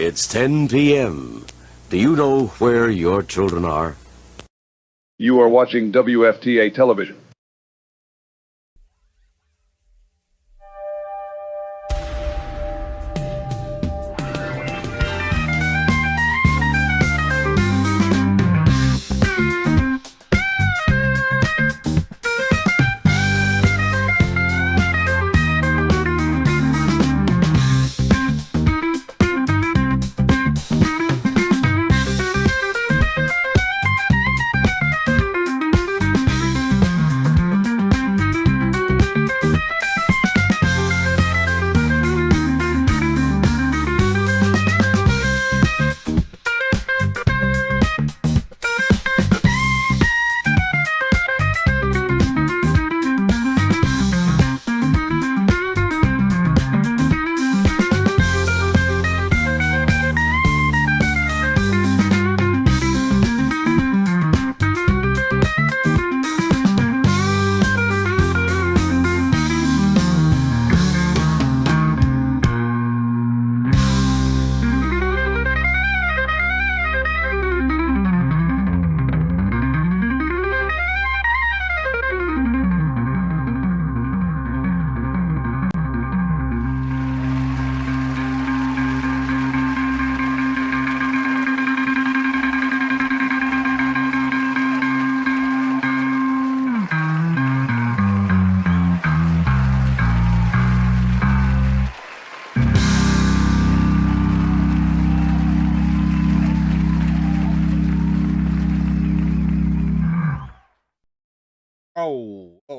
It's 10 p.m. Do you know where your children are? You are watching WFTA television.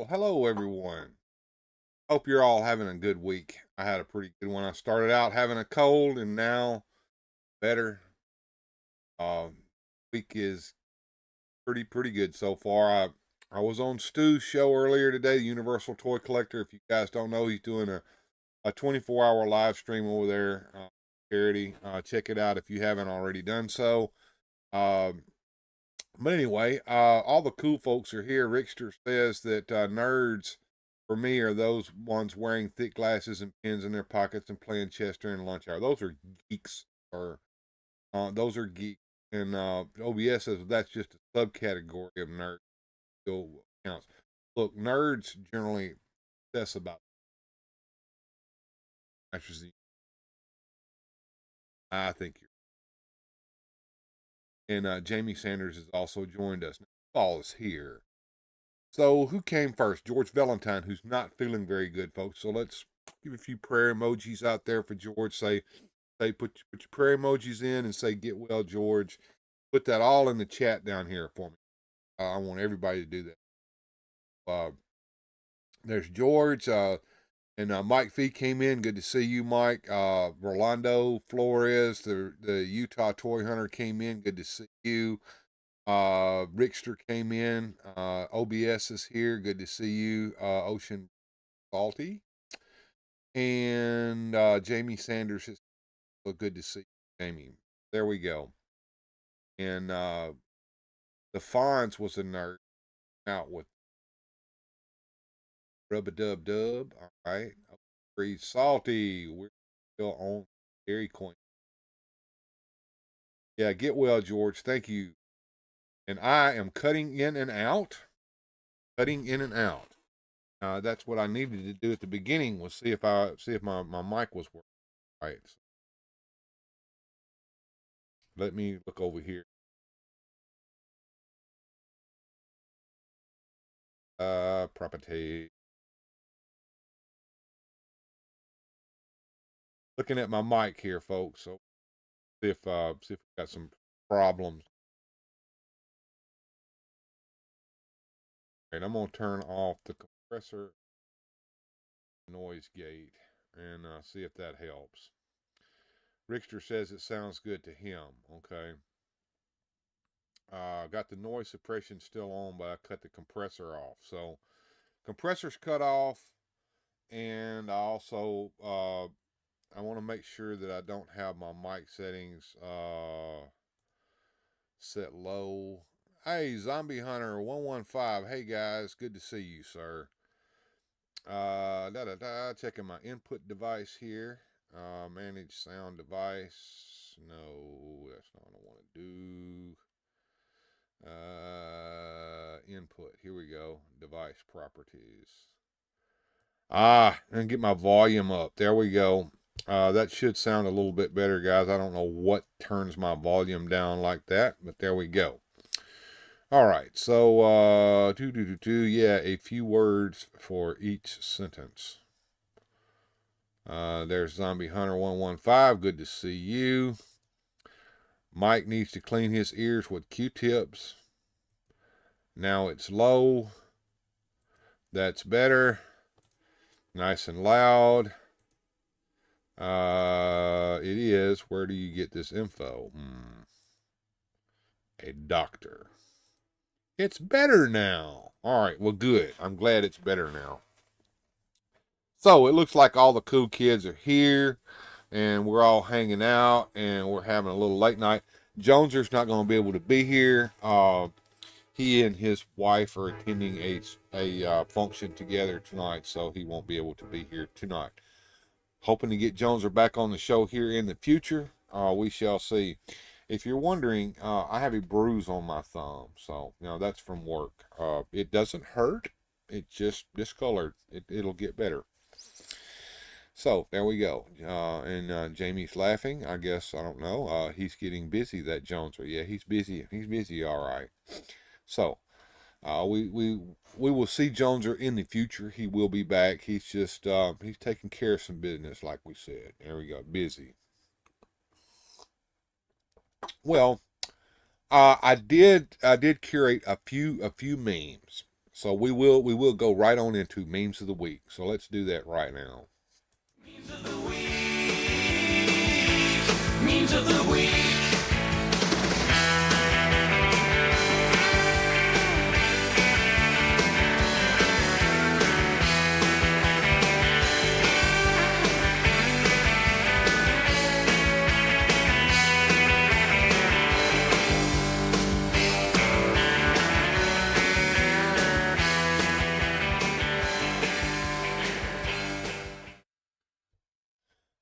Hello everyone. Hope you're all having a good week. I had a pretty good one. I started out having a cold and now better. Week is pretty good so far. I was on Stu's show earlier today, the Universal Toy Collector. If you guys don't know, he's doing a 24-hour live stream over there, charity. Check it out if you haven't already done so. But anyway, all the cool folks are here. Rickster says that nerds, for me, are those ones wearing thick glasses and pens in their pockets and playing chess during lunch hour. Those are geeks, or those are geeks. And OBS says that's just a subcategory of nerds. Still counts. Look, nerds generally obsess about actually. I think you're. And Jamie Sanders has also joined us. Paul is here. So who came first? George Valentine, who's not feeling very good, folks. So let's give a few prayer emojis out there for George. Say put your prayer emojis in and say, get well, George. Put that all in the chat down here for me. I want everybody to do that. There's George. And Mike Fee came in. Good to see you, Mike. Rolando Flores, the Utah Toy Hunter, came in. Good to see you. Rickster came in. OBS is here. Good to see you. Ocean Salty. And Jamie Sanders is so good to see you, Jamie. There we go. And the Fonz was a nerd out with Rub-a-dub-dub. All right. Pretty salty. We're still on Dairy Queen. Yeah, get well, George. Thank you. And I am cutting in and out. Cutting in and out. That's what I needed to do at the beginning, was see if my mic was working. All right. So let me look over here. Property. Looking at my mic here, folks. So see if we got some problems. All right, I'm gonna turn off the compressor noise gate and see if that helps. Rickster says it sounds good to him. Okay. Got the noise suppression still on, but I cut the compressor off. So compressor's cut off, and I also I want to make sure that I don't have my mic settings set low. Hey, Zombie Hunter 115. Hey guys, good to see you, sir. Checking my input device here. Manage sound device. No, that's not what I want to do. Input. Here we go. Device properties. And get my volume up. There we go. That should sound a little bit better, guys. I don't know what turns my volume down like that, but there we go. All right, so yeah, a few words for each sentence. There's Zombie Hunter 115. Good to see you. Mike needs to clean his ears with Q-tips. Now it's low. That's better. Nice and loud. It is. Where do you get this info? A doctor. It's better now. All right, well, good. I'm glad it's better now. So it looks like all the cool kids are here, and we're all hanging out, and we're having a little late night. Joneser's not going to be able to be here. He and his wife are attending a function together tonight, so he won't be able to be here tonight. Hoping to get Joneser back on the show here in the future. We shall see. If you're wondering, I have a bruise on my thumb, so that's from work. It doesn't hurt. It's just discolored. It'll get better. So there we go. And Jamie's laughing. I guess, I don't know. He's getting busy, that Joneser. Yeah, he's busy. He's busy, all right. So we will see Joneser in the future. He will be back. He's just he's taking care of some business, like we said. There we go. Busy. Well, I did curate a few memes. So we will go right on into memes of the week. So let's do that right now. Memes of the week. Memes of the week.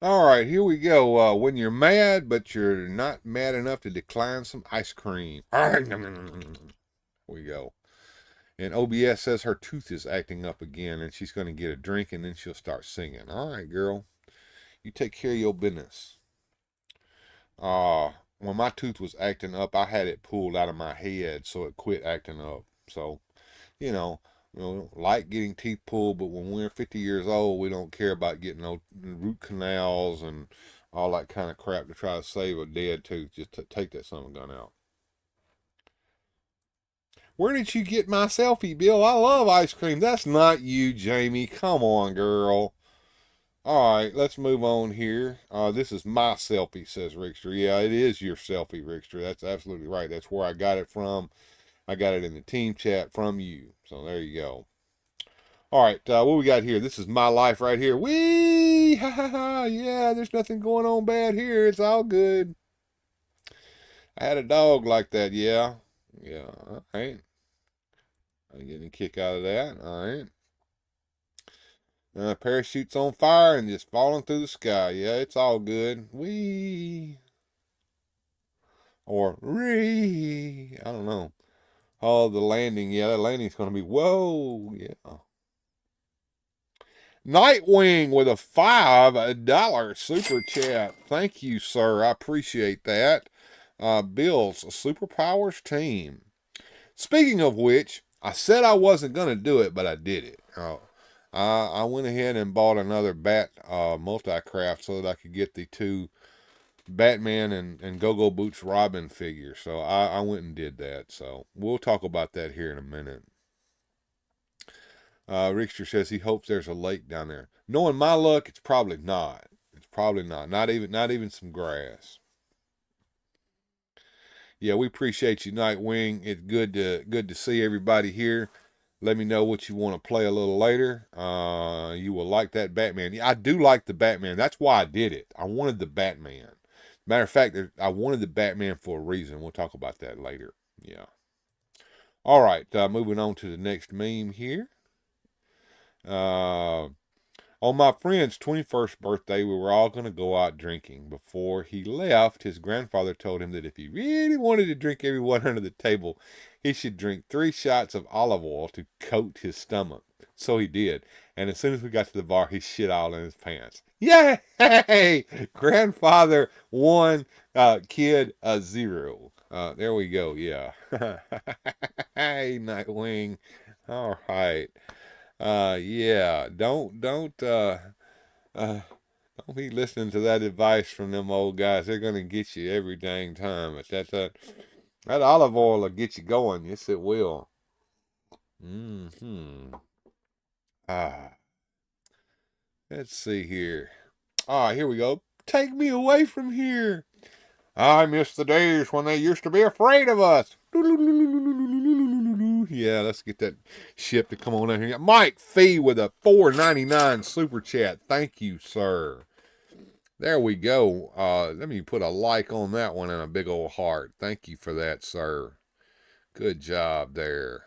All right, here we go. When you're mad, but you're not mad enough to decline some ice cream. Here we go. And OBS says her tooth is acting up again, and she's going to get a drink, and then she'll start singing. All right, girl. You take care of your business. When my tooth was acting up, I had it pulled out of my head, so it quit acting up. So, like getting teeth pulled, but when we're 50 years old, we don't care about getting no root canals and all that kind of crap to try to save a dead tooth. Just to take that son of a gun out. Where did you get my selfie, Bill? I love ice cream. That's not you, Jamie. Come on, girl. All right, let's move on here. This is my selfie, says Rickster. Yeah, it is your selfie, Rickster. That's absolutely right. That's where I got it from. I got it in the team chat from you. So there you go. All right, what we got here? This is my life right here. Whee! Ha ha ha! Yeah, there's nothing going on bad here. It's all good. I had a dog like that. Yeah. Yeah. All right. I'm getting a kick out of that. All right. Parachute's on fire and just falling through the sky. Yeah, it's all good. Whee! Or ree! I don't know. Oh, the landing. Yeah, that landing's going to be, whoa. Yeah. Nightwing with a $5 super chat. Thank you, sir. I appreciate that. Bill's Superpowers team. Speaking of which, I said I wasn't going to do it, but I did it. I went ahead and bought another Bat multi-craft so that I could get the two Batman and Go-Go Boots Robin figures. So I went and did that. So we'll talk about that here in a minute. Rickster says he hopes there's a lake down there. Knowing my luck, it's probably not. It's probably not. Not even some grass. Yeah, we appreciate you, Nightwing. It's good to see everybody here. Let me know what you want to play a little later. You will like that Batman. Yeah, I do like the Batman. That's why I did it. I wanted the Batman. Matter of fact, I wanted the Batman for a reason. We'll talk about that later. Yeah. All right, moving on to the next meme here. On my friend's 21st birthday, we were all going to go out drinking. Before he left, his grandfather told him that if he really wanted to drink everyone under the table, he should drink 3 shots of olive oil to coat his stomach. So he did. And as soon as we got to the bar, he shit all in his pants. Yay! Grandfather 1, kid 0. There we go. Yeah. Hey, Nightwing. All right. Yeah. Don't be listening to that advice from them old guys. They're gonna get you every dang time. But that olive oil will get you going. Yes, it will. Ah. Let's see here. Here we go. Take me away from here. I miss the days when they used to be afraid of us. Yeah, let's get that ship to come on in here. Mike Fee with a $4.99 super chat. Thank you, sir. There we go. Let me put a like on that one and a big old heart. Thank you for that, sir. Good job there.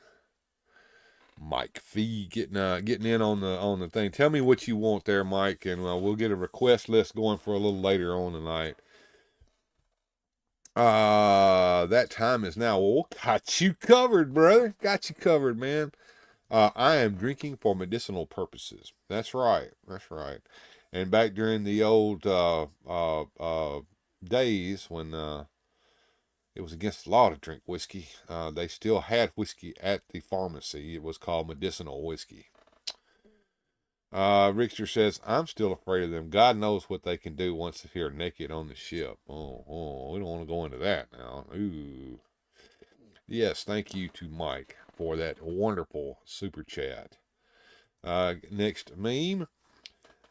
Mike Fee getting in on the thing. Tell me what you want there, Mike, and we'll get a request list going for a little later on tonight. That time is now. Well, got you covered, brother. Got you covered, man. I am drinking for medicinal purposes. That's right. That's right. And back during the old days when it was against the law to drink whiskey, they still had whiskey at the pharmacy. It was called medicinal whiskey. Richter says, I'm still afraid of them. God knows what they can do once they're naked on the ship. Oh, we don't want to go into that now. Ooh. Yes, thank you to Mike for that wonderful super chat. Next meme.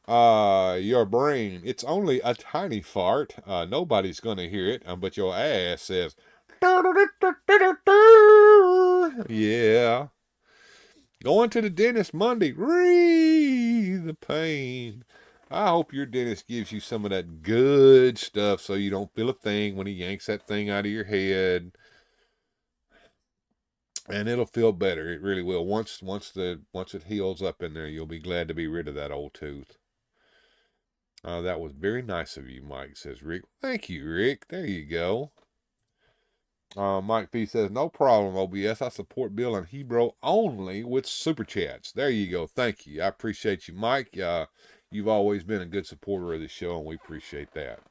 Your brain, it's only a tiny fart. Nobody's going to hear it, but your ass says, yeah. Going to the dentist Monday. The pain. I hope your dentist gives you some of that good stuff so you don't feel a thing when he yanks that thing out of your head. And it'll feel better. It really will. Once it heals up in there, you'll be glad to be rid of that old tooth. That was very nice of you, Mike, says Rick. Thank you, Rick. There you go. Mike P says, no problem, OBS. I support Bill and Hebrew only with super chats. There you go. Thank you. I appreciate you, Mike. You've always been a good supporter of the show, and we appreciate that.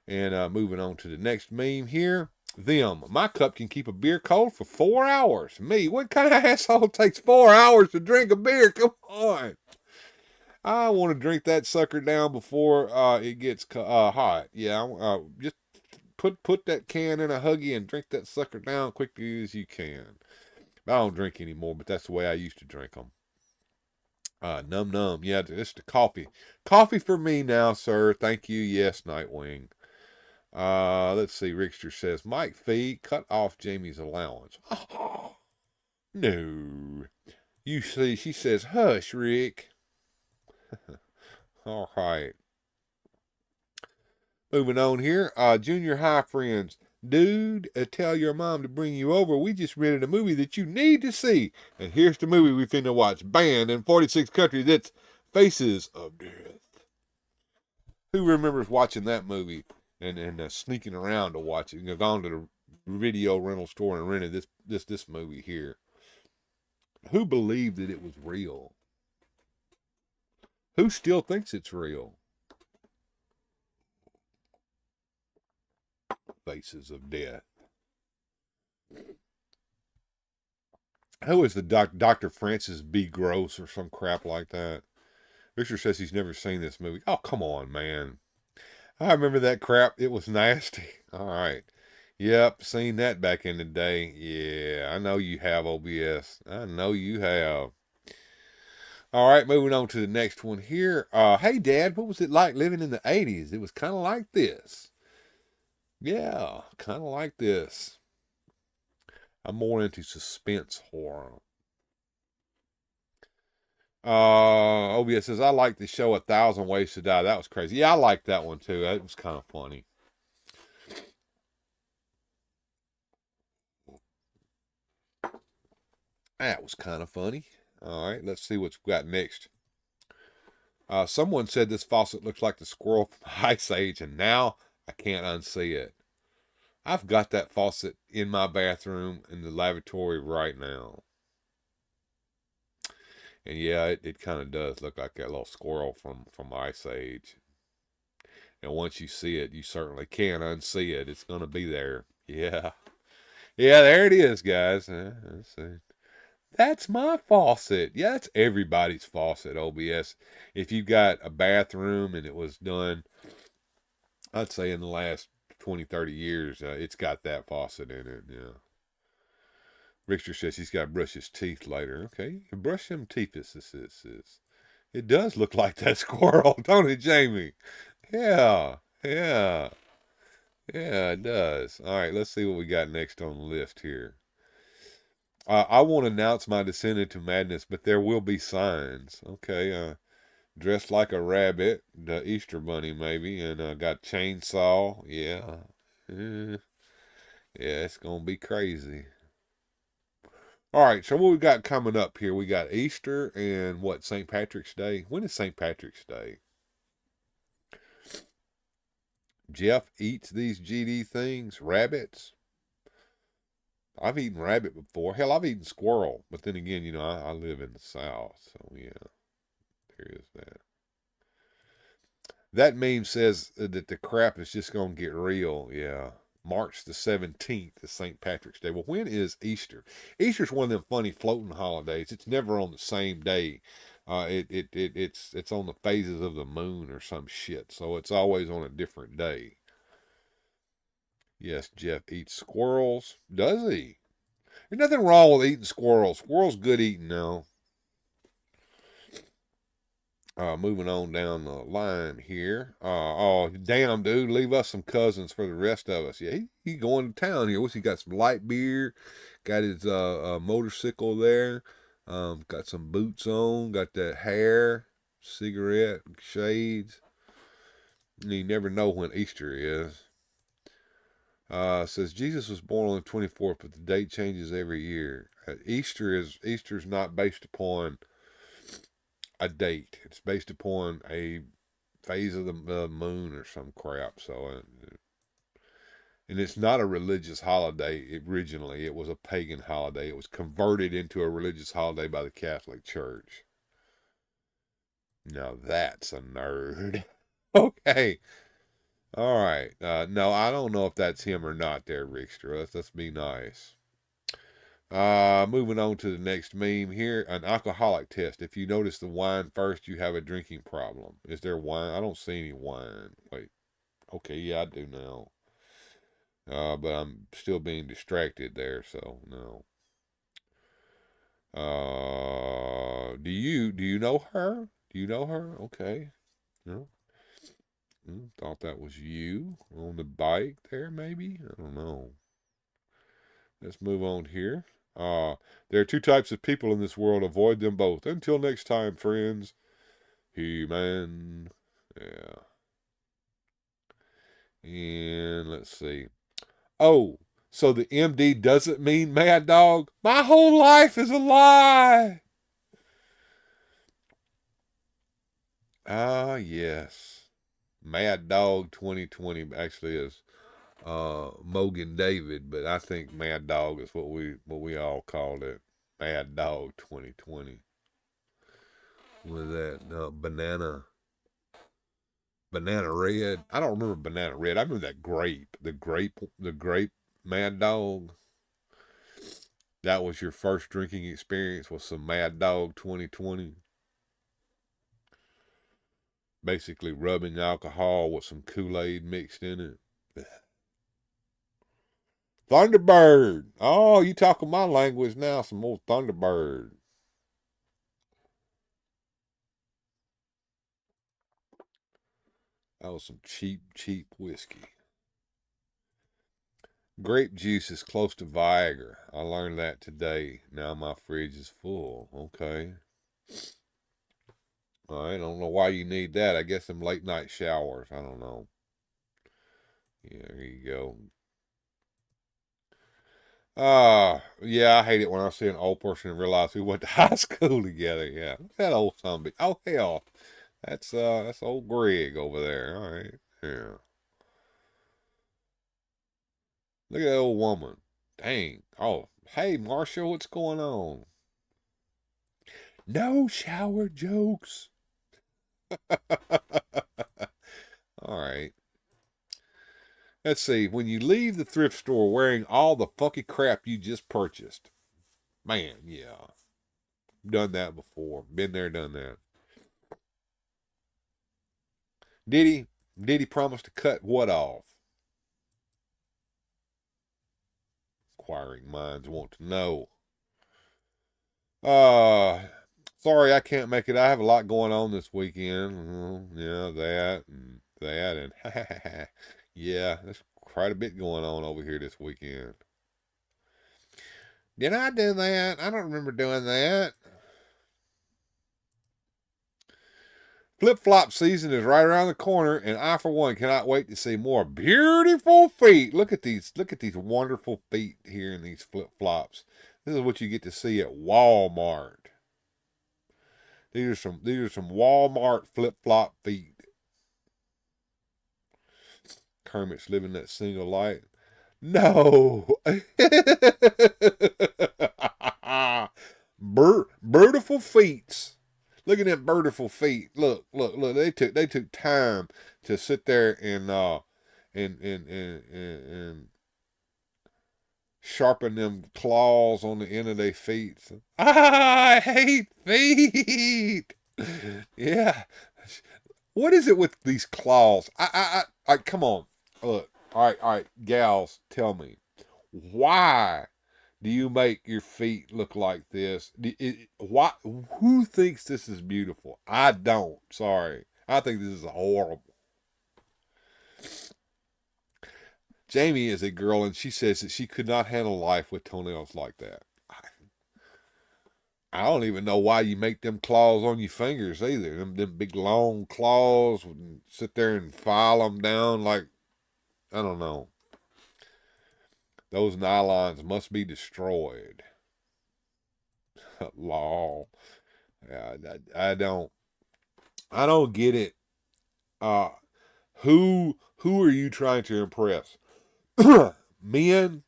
And moving on to the next meme here. My cup can keep a beer cold for 4 hours. Me, what kind of asshole takes 4 hours to drink a beer? Come on. I want to drink that sucker down before it gets hot. Yeah, just put that can in a Huggy and drink that sucker down quickly as you can. I don't drink anymore, but that's the way I used to drink them. Num. Yeah, it's the coffee. Coffee for me now, sir. Thank you. Yes, Nightwing. Let's see. Rickster says, Mike Fee, cut off Jamie's allowance. Oh, no. You see, she says, hush, Rick. All right. Moving on here. Junior high friends. Dude, tell your mom to bring you over. We just rented a movie that you need to see. And here's the movie we finna watch. Banned in 46 countries. It's Faces of Death. Who remembers watching that movie and sneaking around to watch it? Gone to the video rental store and rented this movie here. Who believed that it was real? Who still thinks it's real? Faces of Death. Who is the Dr. Francis B. Gross or some crap like that? Richard says he's never seen this movie. Oh, come on, man. I remember that crap. It was nasty. All right. Yep, seen that back in the day. Yeah, I know you have, OBS. I know you have. All right, moving on to the next one here. Hey, Dad, what was it like living in the 80s? It was kind of like this. Yeah, kind of like this. I'm more into suspense horror. OBS says, I like the show 1,000 Ways to Die. That was crazy. Yeah, I liked that one too. That was kind of funny. That was kind of funny. All right, let's see what we've got next. Someone said this faucet looks like the squirrel from Ice Age, and now I can't unsee it. I've got that faucet in my bathroom in the lavatory right now. And yeah, it kind of does look like that little squirrel from Ice Age. And once you see it, you certainly can't unsee it. It's going to be there. Yeah. Yeah, there it is, guys. Let's see. That's my faucet. Yeah, that's everybody's faucet, OBS. If you've got a bathroom and it was done, I'd say in the last 20, 30 years, it's got that faucet in it. Yeah. Richter says he's got to brush his teeth later. Okay, you can brush them teeth. It does look like that squirrel, don't it, Jamie? Yeah, yeah, yeah, it does. All right, let's see what we got next on the list here. I won't announce my descent into madness, but there will be signs. Okay, dressed like a rabbit, the Easter bunny maybe, and got chainsaw. Yeah, yeah, it's gonna be crazy. All right, so what we got coming up here? We got Easter and what, St. Patrick's Day? When is St. Patrick's Day? Jeff eats these GD things, rabbits. I've eaten rabbit before. Hell, I've eaten squirrel. But then again, you know, I live in the South, so yeah, there is that. That meme says that the crap is just going to get real, yeah. March the 17th is St. Patrick's Day. Well, when is Easter? Easter's one of them funny floating holidays. It's never on the same day. It's on the phases of the moon or some shit. So it's always on a different day. Yes, Jeff eats squirrels. Does he? There's nothing wrong with eating squirrels. Squirrels good eating now. Moving on down the line here. Oh, damn, dude. Leave us some cousins for the rest of us. Yeah, he going to town here. What's he got? Some light beer. Got his motorcycle there. Got some boots on. Got that hair. Cigarette. Shades. And you never know when Easter is. Says Jesus was born on the 24th, but the date changes every year. Easter's not based upon a date. It's based upon a phase of the moon or some crap. So, and it's not a religious holiday originally. It was a pagan holiday. It was converted into a religious holiday by the Catholic Church. Now that's a nerd. Okay. All right. No, I don't know if that's him or not there, Rickster. Let's be nice. Moving on to the next meme here. An alcoholic test. If you notice the wine first, you have a drinking problem. Is there wine? I don't see any wine. Wait. Okay, yeah, I do now. But I'm still being distracted there, so no. Do you know her? Do you know her? Okay. No. Thought that was you on the bike there, maybe? I don't know. Let's move on here. There are two types of people in this world. Avoid them both. Until next time, friends. He-Man. Yeah. And let's see. Oh, so the MD doesn't mean Mad Dog? My whole life is a lie. Ah, yes. Mad Dog 2020 actually is Mogan David, but I think Mad Dog is what we all called it. Mad Dog 2020. What is that? Banana Red. I don't remember Banana Red. I remember that grape. The grape Mad Dog. That was your first drinking experience with some Mad Dog 2020. Basically rubbing alcohol with some Kool-Aid mixed in it. Thunderbird. Oh, you talking my language now. Some old Thunderbird. That was some cheap whiskey. Grape juice is close to Viagra. I learned that today. Now my fridge is full. Okay. I don't know why you need that. I guess some late night showers. I don't know. Yeah, there you go. Yeah, I hate it when I see an old person and realize we went to high school together. Yeah, that old zombie. Oh, hell. That's old Greg over there. All right. Yeah. Look at that old woman. Dang. Oh, hey, Marshall, what's going on? No shower jokes. All right. Let's see. When you leave the thrift store wearing all the funky crap you just purchased. Man, yeah. Done that before. Been there, done that. Did he? Did he promise to cut what off? Inquiring minds want to know. Uh, sorry I can't make it. I have a lot going on this weekend. Yeah, that and that and yeah, there's quite a bit going on over here this weekend. Did I do that? I don't remember doing that. Flip-flop season is right around the corner, and I, for one, cannot wait to see more beautiful feet. Look at these wonderful feet here in these flip-flops. This is what you get to see at Walmart. These are some Walmart flip-flop feet. Kermit's living that single life. No. Beautiful feet. Look at them beautiful feet. Look. They took time to sit there and sharpen them claws on the end of their feet. I hate feet. Yeah. What is it with these claws? I come on. Look. All right, gals, tell me, why do you make your feet look like this? Why? Who thinks this is beautiful? I don't. Sorry. I think this is horrible. Jamie is a girl, and she says that she could not handle life with toenails like that. I don't even know why you make them claws on your fingers either. Them big long claws, sit there and file them down like, I don't know. Those nylons must be destroyed. Law. Yeah, I don't get it. Who are you trying to impress? Men?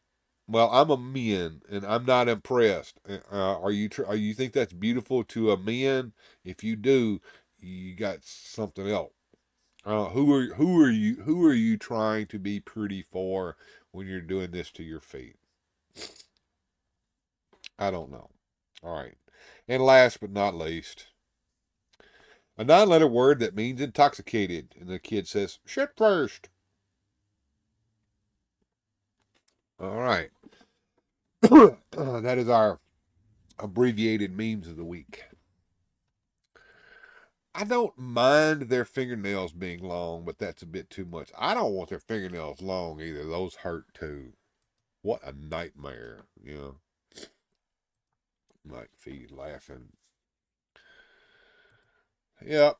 Well, I'm a man, and I'm not impressed. Are you think that's beautiful to a man? If you do, you got something else. Who are you trying to be pretty for when you're doing this to your feet? I don't know. All right. And last but not least, a 9-letter word that means intoxicated. And the kid says, shit first. All right. That is our abbreviated memes of the week. I don't mind their fingernails being long, but that's a bit too much. I don't want their fingernails long either. Those hurt too. What a nightmare, you know. Like feet laughing. Yep.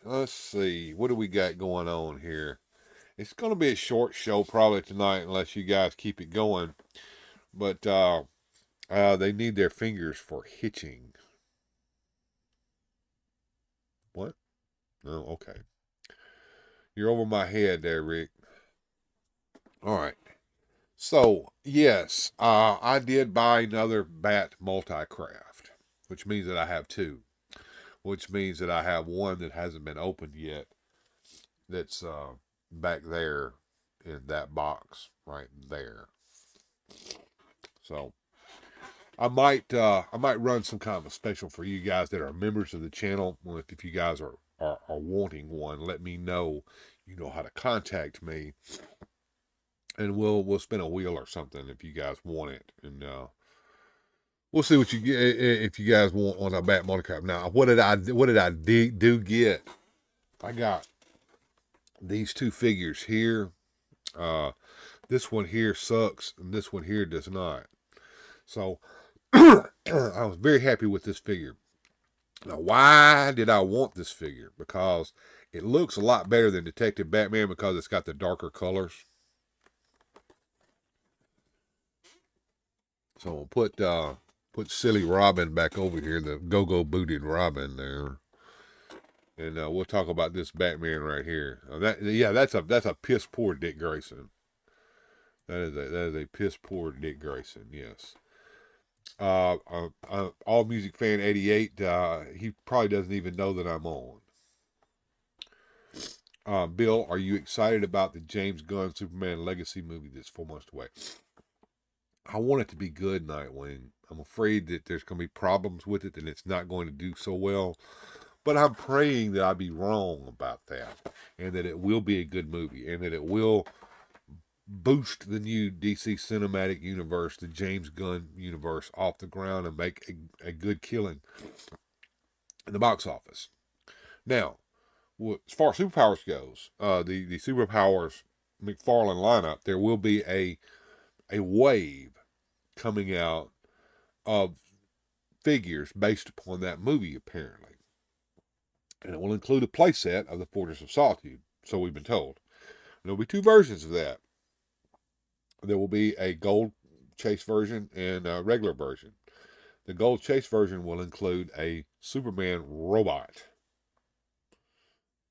Let's see. What do we got going on here? It's going to be a short show probably tonight unless you guys keep it going. But they need their fingers for hitching. What? Oh, okay. You're over my head there, Rick. All right. So, yes, I did buy another bat multi-craft, which means that I have two. Which means that I have one that hasn't been opened yet. That's back there in that box right there. So I might run some kind of a special for you guys that are members of the channel. If you guys are wanting one, let me know. You know how to contact me, and we'll spin a wheel or something if you guys want it, and we'll see what you get if you guys want on a bat multi-craft. Now, what did I do get? I got these two figures here. This one here sucks, and this one here does not. So I was very happy with this figure. Now, why did I want this figure? Because it looks a lot better than Detective Batman because it's got the darker colors. So I'll put silly Robin back over here, the go-go booted Robin there. And we'll talk about this Batman right here. That's a piss poor Dick Grayson. That is a piss poor Dick Grayson. Yes. All Music Fan 88. He probably doesn't even know that I'm on. Bill, are you excited about the James Gunn Superman Legacy movie that's 4 months away? I want it to be good, Nightwing. I'm afraid that there's going to be problems with it and it's not going to do so well. But I'm praying that I be wrong about that and that it will be a good movie and that it will boost the new DC Cinematic Universe, the James Gunn universe, off the ground and make a good killing in the box office. Now, as far as superpowers goes, the superpowers McFarlane lineup, there will be a wave coming out of figures based upon that movie, apparently. And it will include a playset of the Fortress of Solitude, so we've been told. There will be 2 versions of that. There will be a gold chase version and a regular version. The gold chase version will include a Superman robot,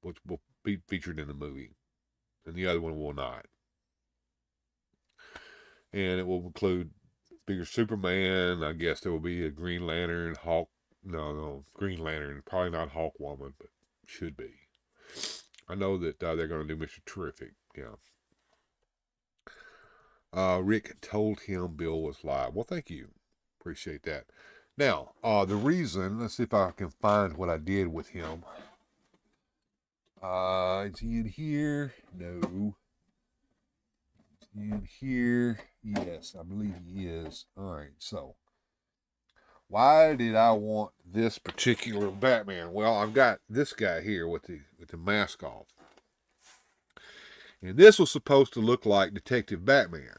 which will be featured in the movie, and the other one will not. And it will include bigger Superman. I guess there will be a Green Lantern, Hawk. No, Green Lantern. Probably not Hawkwoman, but should be. I know that they're going to do Mr. Terrific. Yeah. Rick told him Bill was live. Well, thank you. Appreciate that. Now, the reason, let's see if I can find what I did with him. Is he in here? No. Is he in here? Yes, I believe he is. All right, so why did I want this particular Batman? Well, I've got this guy here with the mask off. And this was supposed to look like Detective Batman.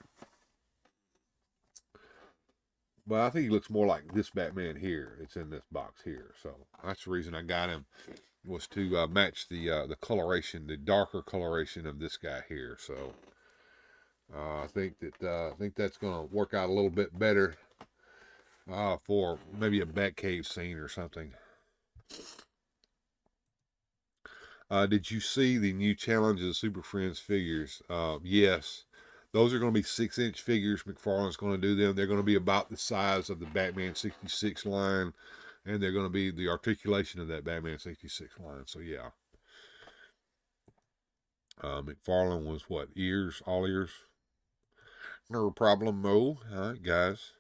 But I think he looks more like this Batman here. It's in this box here. So that's the reason I got him, was to match the coloration, the darker coloration of this guy here. So I think that's going to work out a little bit better for maybe a Batcave scene or something. Did you see the new challenge of the Super Friends figures? Yes. Those are going to be 6-inch figures. McFarlane's going to do them. They're going to be about the size of the Batman 66 line. And they're going to be the articulation of that Batman 66 line. So, yeah. McFarlane was what? Ears? All ears? No problem, Mo. All right, guys.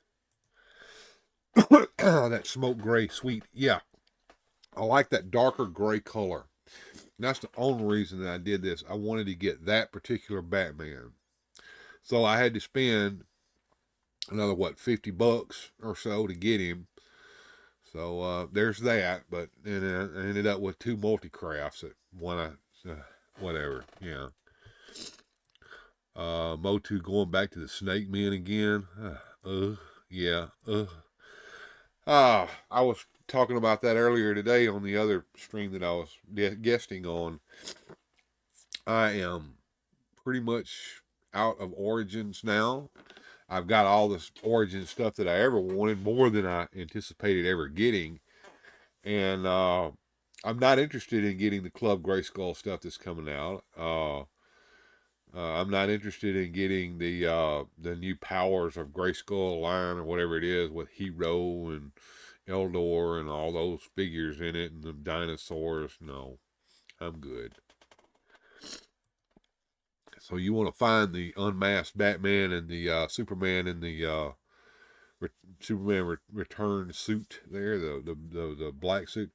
That smoke gray, sweet. Yeah. I like that darker gray color. And that's the only reason that I did this. I wanted to get that particular Batman. So I had to spend another, $50 or so to get him. So there's that. But then I ended up with 2 multi-crafts at one, whatever, yeah. MOTU going back to the Snake Men again. Yeah. I was talking about that earlier today on the other stream that I was guesting on. I am pretty much out of Origins now. I've got all this Origin stuff that I ever wanted, more than I anticipated ever getting. And I'm not interested in getting the Club Grayskull stuff that's coming out. I'm not interested in getting the new Powers of Grayskull line or whatever it is with Hero and Eldor and all those figures in it and the dinosaurs. No, I'm good. So you want to find the unmasked Batman and the Superman in the Superman return suit there, the black suit.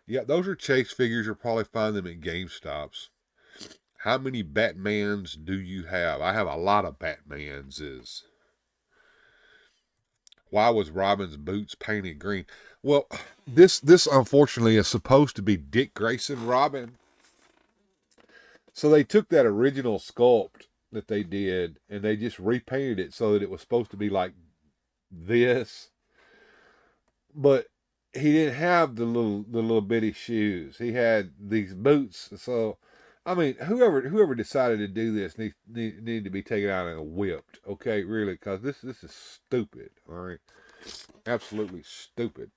Yeah, those are chase figures. You'll probably find them at GameStops. How many Batmans do you have? I have a lot of Batmanses. Why was Robin's boots painted green? Well, this unfortunately is supposed to be Dick Grayson Robin. So they took that original sculpt that they did and they just repainted it so that it was supposed to be like this. But he didn't have the little bitty shoes. He had these boots. So, I mean, whoever decided to do this need to be taken out and whipped. Okay, really, because this is stupid. All right, absolutely stupid.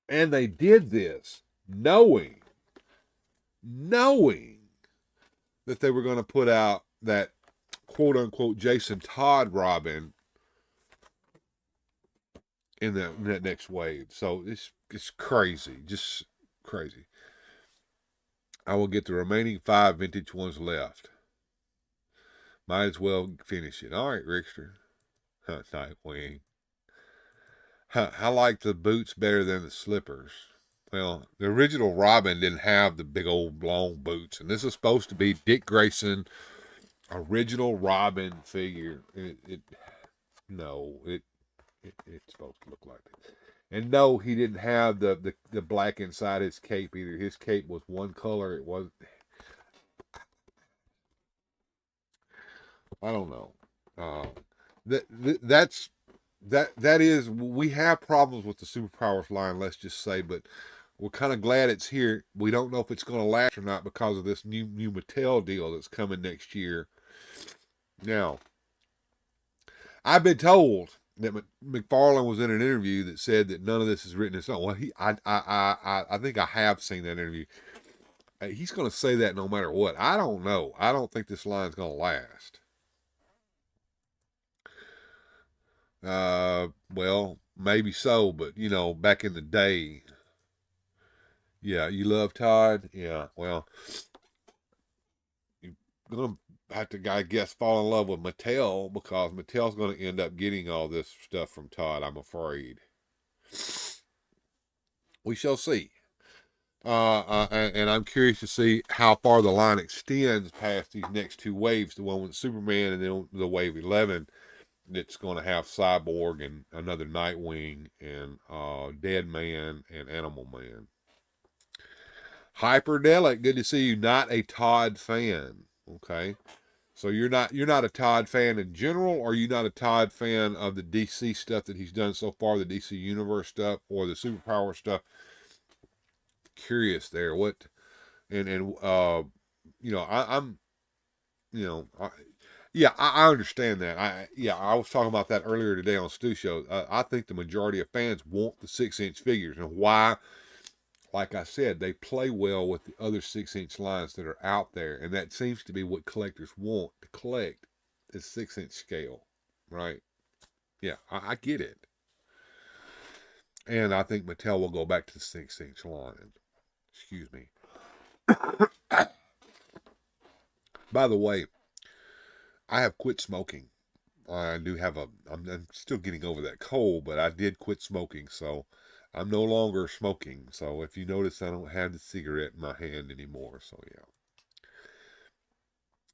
And they did this knowing knowing that they were going to put out that quote-unquote Jason Todd Robin in that next wave. So it's crazy, just crazy. I will get the remaining 5 vintage ones left. Might as well finish it. All right, Rickster. Nightwing. I like the boots better than the slippers. Well, the original Robin didn't have the big old long boots, and this is supposed to be Dick Grayson original Robin figure. It's supposed to look like it. And no, he didn't have the black inside his cape either. His cape was one color. It was, I don't know. That is, we have problems with the Superpowers line, let's just say, but we're kind of glad it's here. We don't know if it's going to last or not because of this new Mattel deal that's coming next year. Now, I've been told that McFarlane was in an interview that said that none of this is written in stone. Well, I think I have seen that interview. He's going to say that no matter what. I don't know. I don't think this line's going to last. Well, maybe so, but you know, back in the day, yeah, you love Todd? Yeah, well, you're going to have to, I guess, fall in love with Mattel because Mattel's going to end up getting all this stuff from Todd, I'm afraid. We shall see. And I'm curious to see how far the line extends past these next two waves, the one with Superman and then the wave 11. It's going to have Cyborg and another Nightwing and Dead Man and Animal Man. Hyperdelic, good to see you. Not a Todd fan, okay? So you're not a Todd fan in general, or you're not a Todd fan of the DC stuff that he's done so far, the DC Universe stuff or the Superpower stuff. Curious there, what, and you know, I'm, you know, yeah, I understand that. I was talking about that earlier today on Stu Show. I think the majority of fans want the 6-inch figures, and why? Like I said, they play well with the other 6-inch lines that are out there, and that seems to be what collectors want to collect, is 6-inch scale, right? Yeah, I get it, and I think Mattel will go back to the 6-inch line. Excuse me. By the way, I have quit smoking. I do have I'm still getting over that cold, but I did quit smoking, so I'm no longer smoking. So if you notice, I don't have the cigarette in my hand anymore. So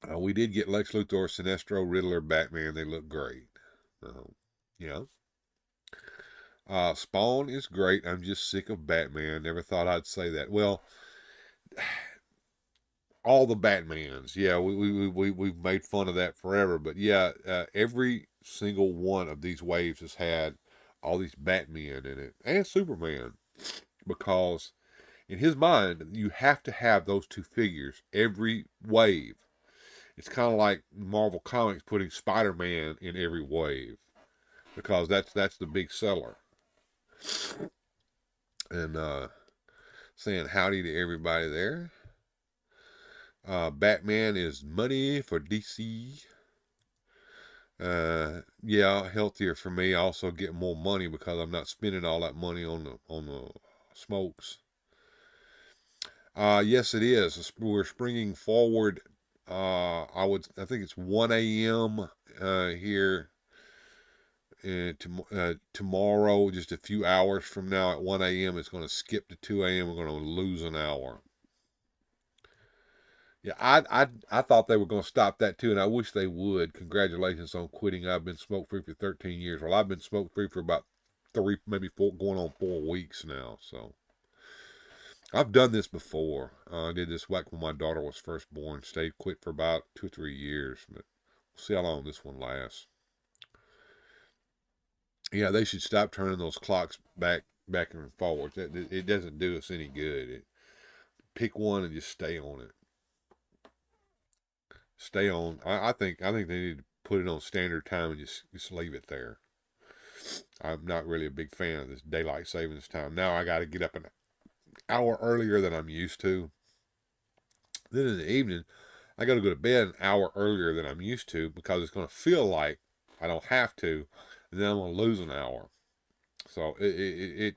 yeah. We did get Lex Luthor, Sinestro, Riddler, Batman. They look great. Yeah. Spawn is great. I'm just sick of Batman. Never thought I'd say that. Well, all the Batmans, yeah, we've made fun of that forever, but yeah, every single one of these waves has had all these Batmen in it and Superman, because in his mind you have to have those two figures every wave. It's kind of like Marvel Comics putting Spider-Man in every wave, because that's the big seller. And saying howdy to everybody there. Batman is money for DC. Yeah, healthier for me. I also get more money because I'm not spending all that money on the smokes. Yes, it is. We're springing forward. I think it's 1 a.m. Here. Tomorrow, just a few hours from now at 1 a.m. it's going to skip to 2 a.m. We're going to lose an hour. Yeah, I thought they were going to stop that too, and I wish they would. Congratulations on quitting. I've been smoke-free for 13 years. Well, I've been smoke-free for about 3, maybe 4, going on 4 weeks now. So I've done this before. I did this back when my daughter was first born. Stayed quit for about 2 or 3 years, but we'll see how long this one lasts. Yeah, they should stop turning those clocks back and forward. It doesn't do us any good. Pick one and just stay on it. Stay on. I think they need to put it on standard time and just leave it there. I'm not really a big fan of this daylight savings time. Now I got to get up an hour earlier than I'm used to. Then in the evening, I got to go to bed an hour earlier than I'm used to because it's going to feel like I don't have to, and then I'm going to lose an hour. So I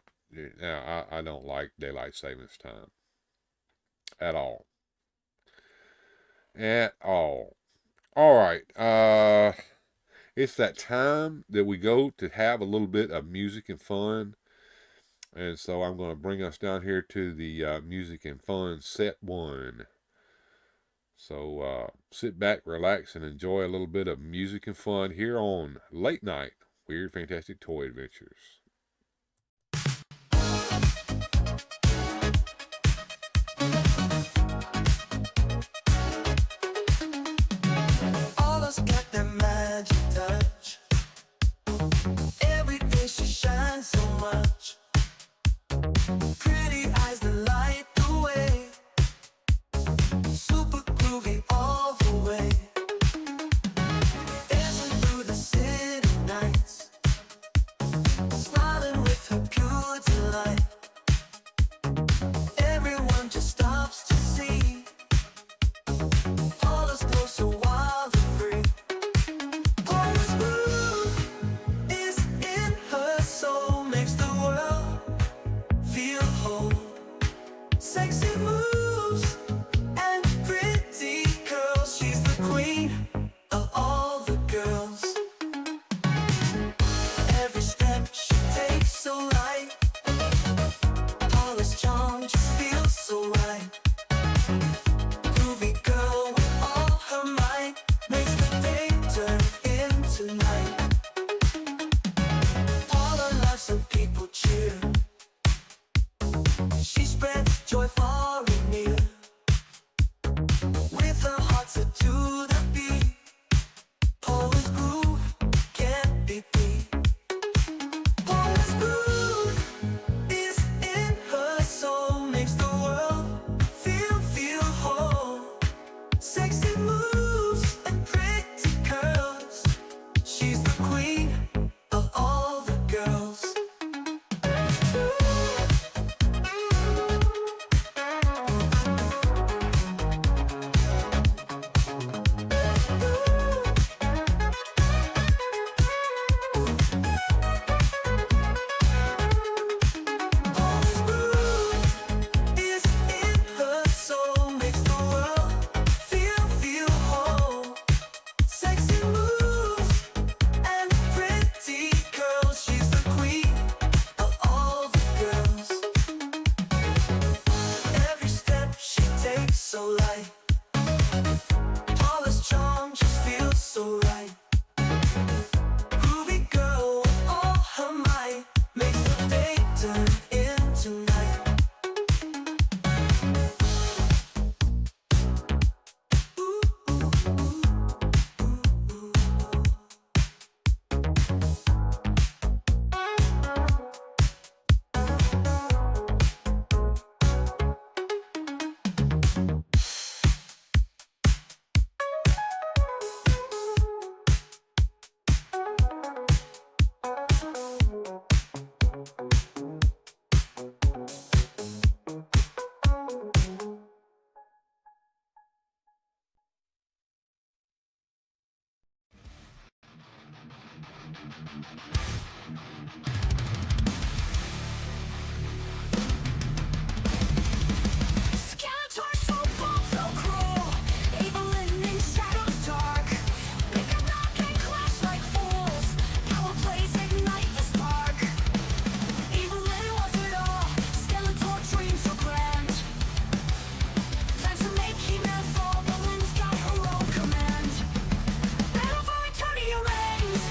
don't like daylight savings time at all. At all. All right. It's that time that we go to have a little bit of music and fun. And so I'm going to bring us down here to the music and fun set 1. So sit back, relax, and enjoy a little bit of music and fun here on Late Night Weird Fantastic Toy Adventures. All us got that magic touch. Every day she shines so much. Pretty eyes that light the way. Super groovy all the way. Dancing through the city nights. Smiling with her pure delight. Everyone just stops to see. All us go so wild and free. Always groove is in her soul. Makes the world feel whole. Sexy moves and pretty curls. She's the queen of all the girls. Every step she takes so light. Polished charm just feels so right. Groovy girl with all her might. Makes the day turn into night. All her life some people cheer. She spreads joy far and near. With her heart set to the beat. Paula's groove can't be beat. Paula's groove is in her soul. Makes the world feel whole. Sexy moves and pretty curls. She's the queen of all the girls. Paula's groove is in her soul. Makes the world feel whole. Sexy moves and pretty curls. She's the queen of all the girls. Every step she takes so light. Paula's charm just feels so right. Groovy girl with all her might. Makes the day turn into night. Ooh, ooh, ooh, ooh, ooh. Skeletor so bold, so cruel. Evelyn in shadows dark. Pick a rock and clash like fools. Power plays ignite the spark. Evelyn was it all. Skeletor dreams so grand. Plans to make He-Man fall. Evelyn's got her own command. Battle for eternity reigns.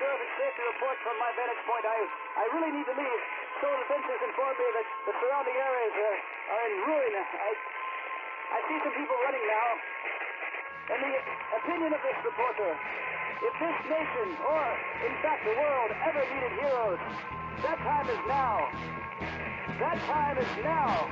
sure if it's safe to report from my vantage point. I really need to leave. Stolen fences inform me that the surrounding areas are in ruin. I see some people running now. In the opinion of this reporter, if this nation, or in fact the world, ever needed heroes, that time is now. That time is now.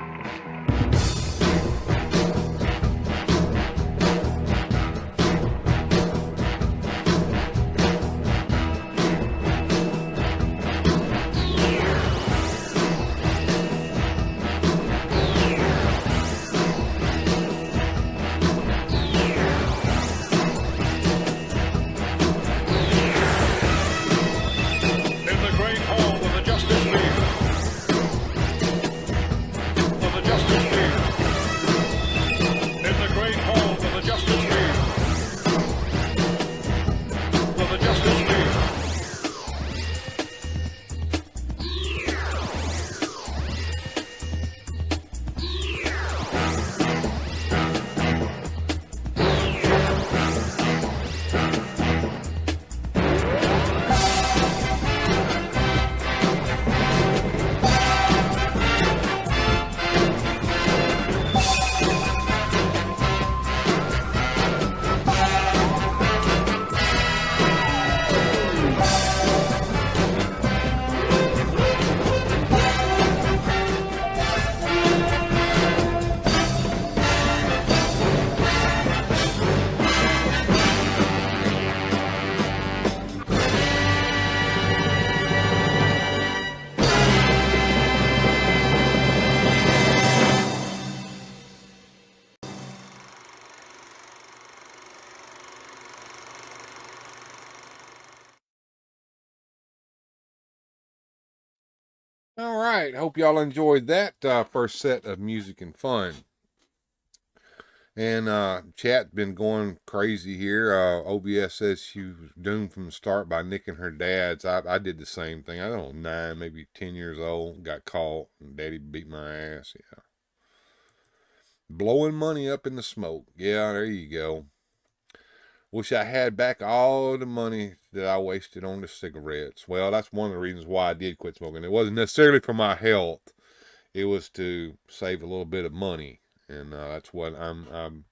All right, hope y'all enjoyed that first set of music and fun. And chat been going crazy here. OBS says she was doomed from the start by nicking her dad's. I did the same thing. I don't know, 9, maybe 10 years old, got caught, and daddy beat my ass. Yeah. Blowing money up in the smoke. Yeah, there you go. Wish I had back all the money that I wasted on the cigarettes. Well, that's one of the reasons why I did quit smoking. It wasn't necessarily for my health. It was to save a little bit of money. And that's what I'm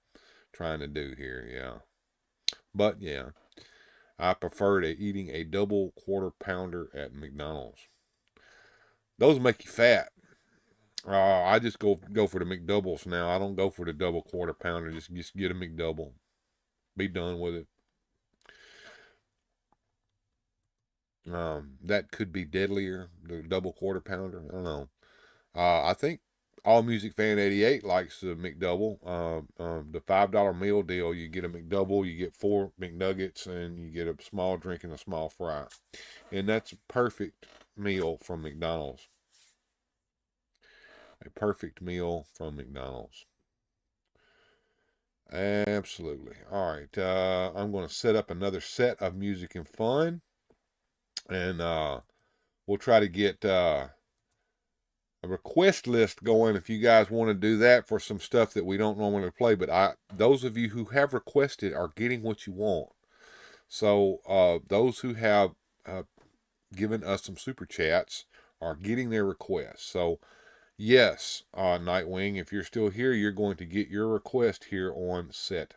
trying to do here, yeah. But, yeah, I prefer to eating a double quarter pounder at McDonald's. Those make you fat. I just go for the McDoubles now. I don't go for the double quarter pounder. Just get a McDouble. Be done with it. That could be deadlier, the double quarter pounder. I don't know. I think All Music Fan 88 likes the McDouble. The $5 meal deal, you get a McDouble, you get 4 McNuggets, and you get a small drink and a small fry. And that's a perfect meal from McDonald's. A perfect meal from McDonald's. Absolutely. All right. I'm going to set up another set of music and fun. And we'll try to get a request list going if you guys want to do that for some stuff that we don't normally play. But those of you who have requested are getting what you want. So those who have given us some super chats are getting their requests. So yes, Nightwing, if you're still here, you're going to get your request here on set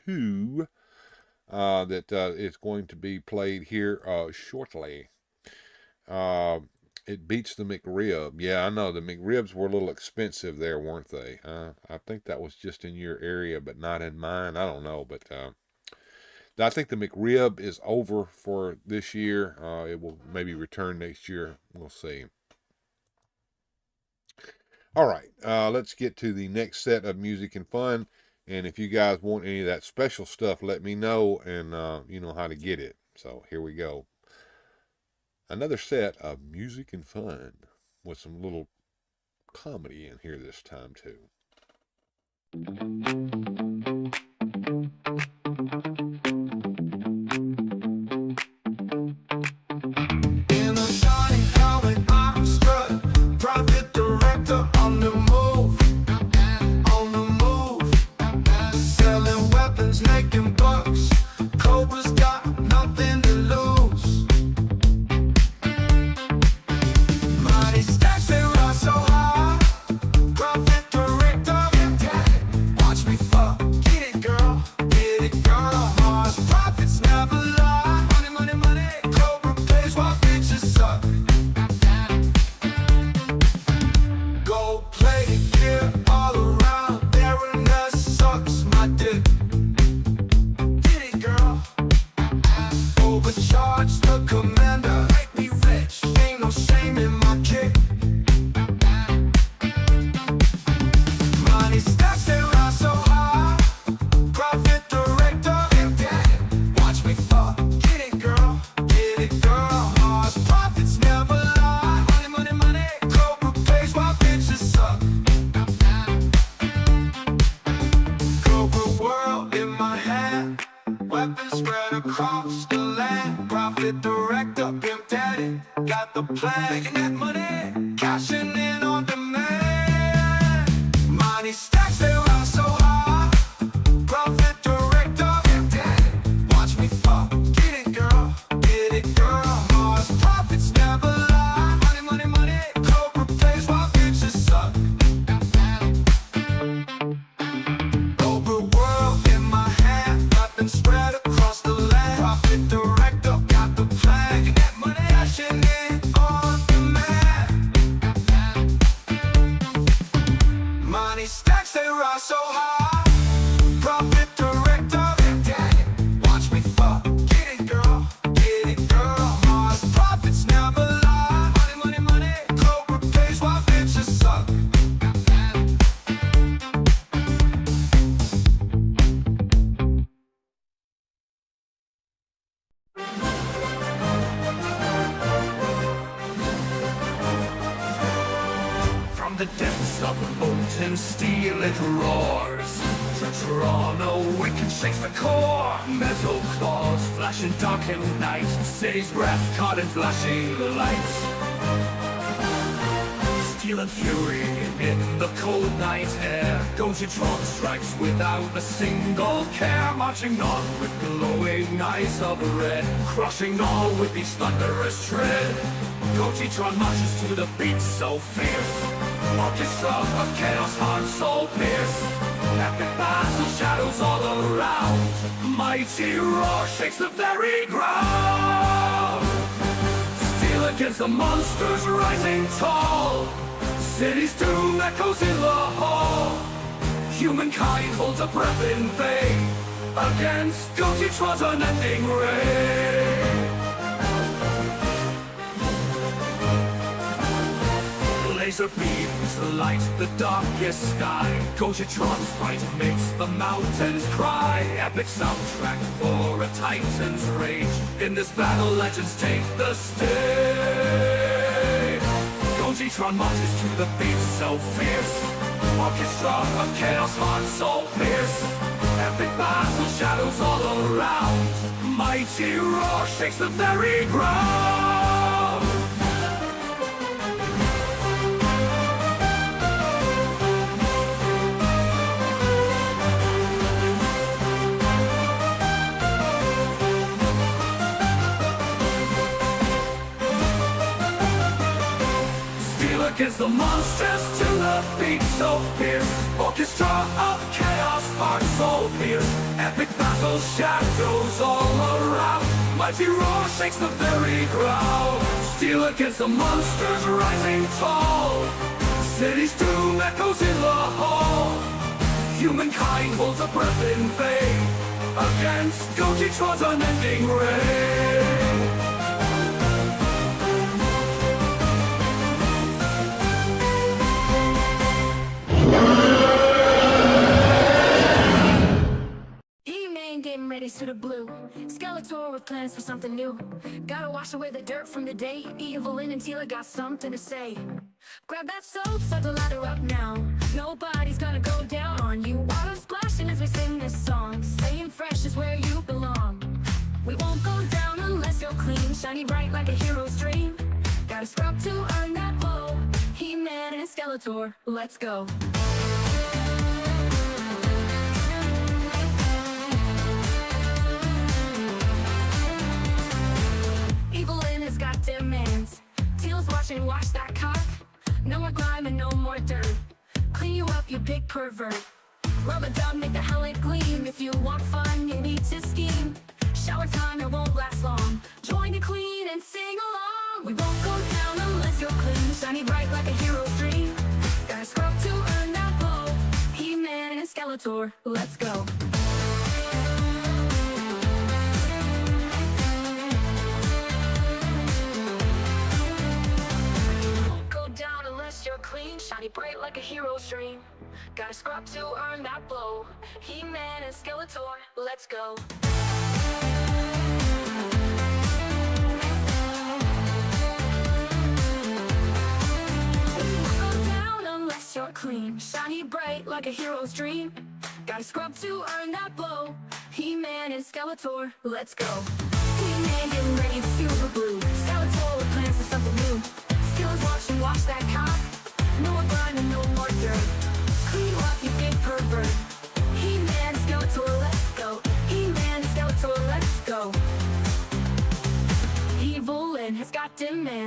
2 that is going to be played here shortly. It beats the McRib. Yeah, I know. The McRibs were a little expensive there, weren't they? I think that was just in your area, but not in mine. I don't know, but I think the McRib is over for this year. It will maybe return next year. We'll see. All right, let's get to the next set of music and fun. And if you guys want any of that special stuff, let me know, and you know how to get it. So here we go. Another set of music and fun with some little comedy in here this time too. In a shiny helmet, I'm strut, private director on the move, selling weapons, making bucks. Cobra's got nothing to lose. got the plan. Making that money, cashing in on demand. Money stacks, they rise so high. Profit director, watch me fall. Get it, girl, get it, girl. Mars profits never lie. Money, money, money. Cobra pays while bitches suck. Cobra world in my hand, nothing spread across the land. Profit director, got the plan. Making that money, cashing in on demand. Money stacks, they rise so high. Profit director, watch me fall. Get it, girl, get it, girl. Mars profits never lie. Money, money, money. Cobra pays while bitches suck. From the depths of molten steel it roars. Toronto wicked shakes the core. Metal claws flashing dark in night. City's breath caught in flashing lights. Steel and fury in the cold night air. Gojitron strikes without a single care. Marching on with glowing eyes of red. Crushing all with each thunderous tread. Gojitron marches to the beat so fierce. Orchestra of chaos, heart, soul pierce. Epic battle shadows all around. Mighty roar shakes the very ground. Steel against the monsters rising tall. City's doom echoes in the hall. Humankind holds a breath in vain against Gojitron's unending reign. Laser beams light the darkest sky. Gojitron's fight makes the mountains cry. Epic soundtrack for a titan's rage. In this battle, legends take the stage. Gojitron marches to the beat so fierce. Orchestra of chaos, heart, soul pierce. Epic battle shadows all around. Mighty roar shakes the very ground. Against the monsters to the beat so fierce. Orchestra of chaos, heart, soul pierce. Epic battle shadows all around. Mighty roar shakes the very ground. Steel against the monsters rising tall. City's doom echoes in the hall. Humankind holds a breath in vain against Gojitron's unending reign. Getting ready to the blue. Skeletor with plans for something new. Gotta wash away the dirt from the day. Evelyn and Tila got something to say. Grab that soap, start to ladder up now. Nobody's gonna go down on you. Water splashing as we sing this song. Staying fresh is where you belong. We won't go down unless you're clean. Shiny bright like a hero's dream. Gotta scrub to earn that glow. He-Man and Skeletor, let's go. Evelyn has got demands. Teal's watching, watch that cock. No more grime and no more dirt. Clean you up, you big pervert. Rub a dub, make the helmet gleam. If you want fun, you need to scheme. Shower time, it won't last long. Join the queen and sing along. We won't go down unless you're clean. Shiny bright like a hero's dream. Gotta scrub to earn that glow. He-Man and Skeletor, let's go. You're clean, shiny bright like a hero's dream. Gotta scrub to earn that blow. He-Man and Skeletor, let's go. Go down unless you're clean, shiny bright like a hero's dream. Gotta scrub to earn that blow. He-Man and Skeletor, let's go. He-Man getting ready to feel the blue. Skeletor with plans for something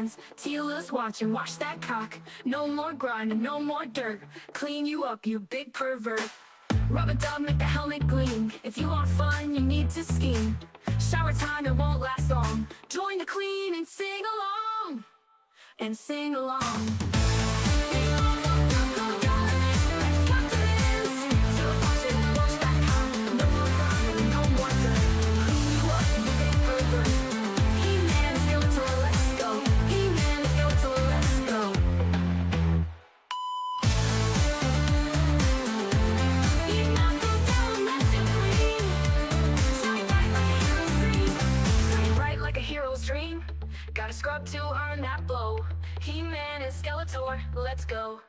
hands, Tila's watching, wash that cock. No more grinding, no more dirt. Clean you up, you big pervert. Rubber dub, make the helmet gleam. If you want fun, you need to scheme. Shower time, it won't last long. Join the clean and sing along. And sing along. Gotta scrub to earn that blow. He-Man and Skeletor, let's go.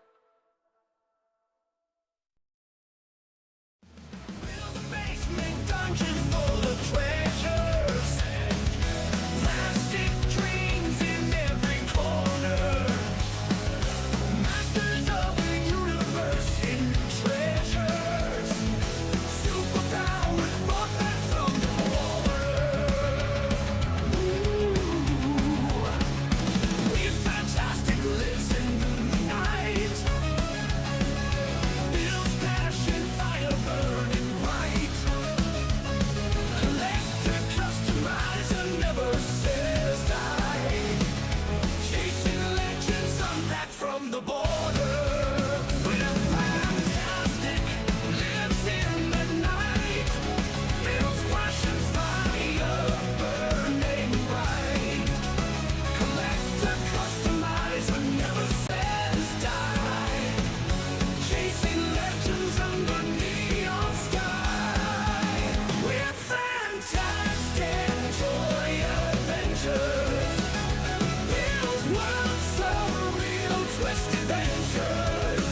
Build a basement dungeon full of treasures. Plastic dreams in every corner. Masters of the universe in treasures. Superpowers brought back from the water. We're fantastic, lives in the night. Builds passion, fire burning bright. Collector, customizer, never says die. Chasing legends, unpacked from the border. We're fantastic, lives in the night. Builds passion, fire burning bright. Collector, customizer, never says die. Chasing legends under neon sky. We're fantastic toy adventures. Builds worlds so real, twist adventures.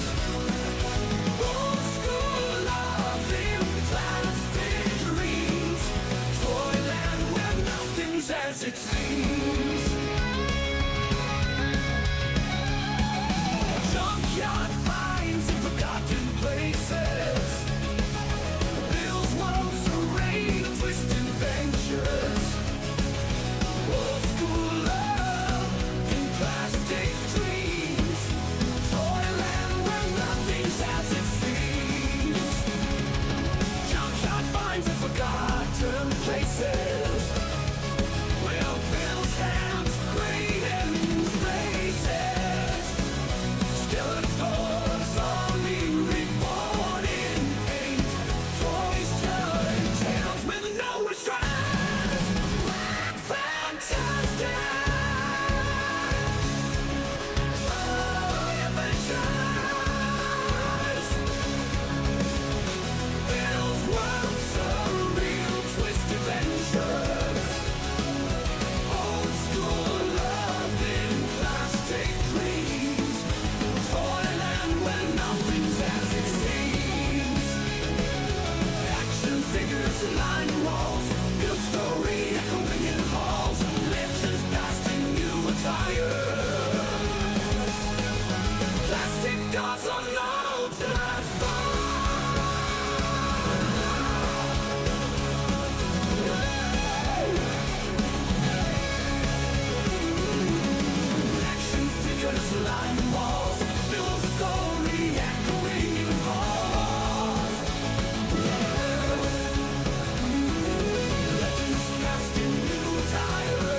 Old school loving plastic dreams. Toyland where nothing's as it seems. Junkyard finds in forgotten places. Bill's world's a rain of twisted adventures. Old school love in plastic dreams. Toyland where nothing's as it seems. Junkyard finds in forgotten places. Well, Bill's hands creating faces. Skeletors only reborn in paint. Toys telling tales with no restraint. Fantastic. Oh, adventures. Bill's world's surreal twist adventures. Old school love in plastic dreams. Toyland where nothing's as it seems. Action figures line the walls. Build story echoing in halls. Legends past in new attire. Plastic dolls unknown to that Action figures line the walls. Build story echoing in halls. Legends cast in new attire.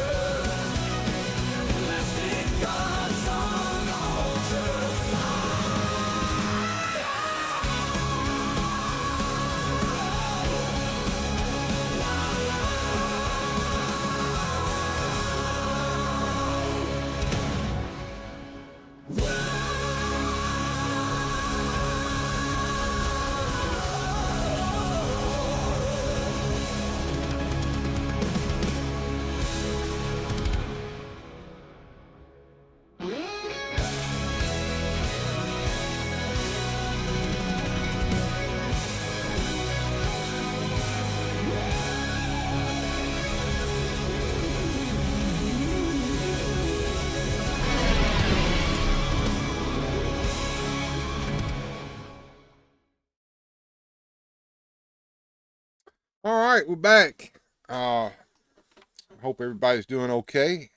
Plastic gods on altar All right, we're back. Hope everybody's doing okay.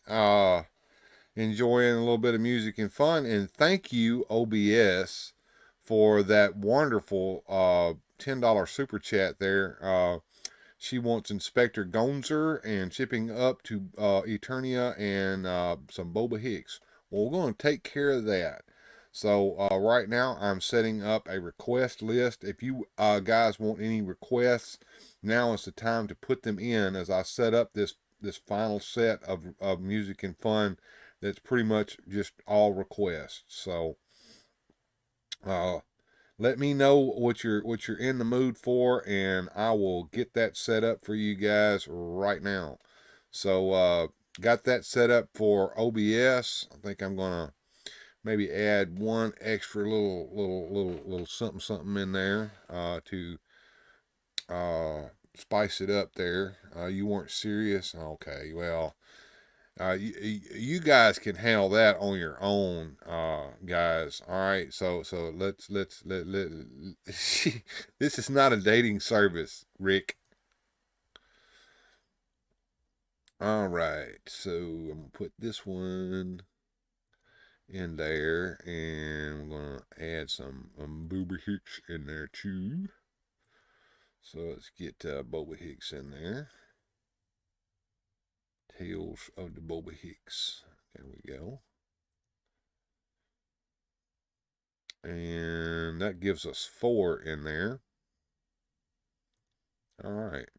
enjoying a little bit of music and fun. And thank you, OBS, for that wonderful $10 super chat there. She wants Inspector Gonzer and shipping up to Eternia and some Boba Hicks. Well, we're going to take care of that. So right now I'm setting up a request list. If you guys want any requests, now is the time to put them in as I set up this final set of music and fun that's pretty much just all requests. So let me know what you're in the mood for, and I will get that set up for you guys right now. So got that set up for OBS. I think I'm gonna maybe add one extra little something in there to spice it up there. You weren't serious? Okay, well, you guys can handle that on your own, guys. All right, so let's this is not a dating service, Rick. All right, so I'm gonna put this one in there, and I'm gonna add some Boba Hicks in there too. So let's get Boba Hicks in there. Tales of the Boba Hicks. There we go. And that gives us 4 in there. All right.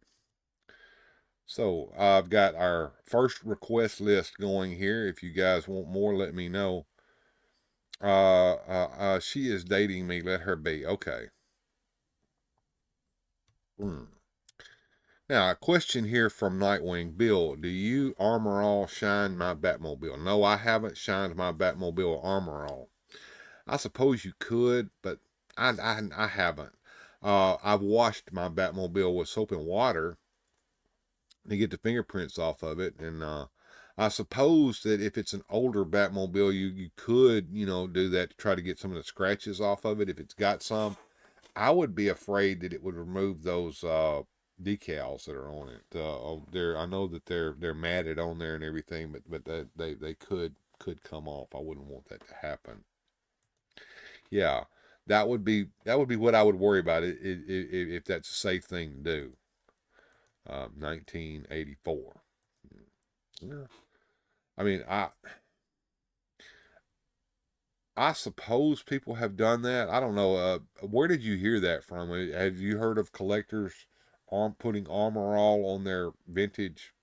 So I've got our first request list going here. If you guys want more, let me know. She is dating me. Let her be. Okay. Now, a question here from Nightwing. Bill, do you Armor All shine my Batmobile? No, I haven't shined my Batmobile Armor All. I suppose you could, but I haven't. I've washed my Batmobile with soap and water to get the fingerprints off of it, and I suppose that if it's an older Batmobile, you could, do that to try to get some of the scratches off of it if it's got some. I would be afraid that it would remove those decals that are on it. I know that they're matted on there and everything, but they could come off. I wouldn't want that to happen. Yeah, that would be what I would worry about if that's a safe thing to do. 1984. Yeah. I mean, I suppose people have done that. I don't know. Where did you hear that from? Have you heard of collectors putting Armor All on their vintage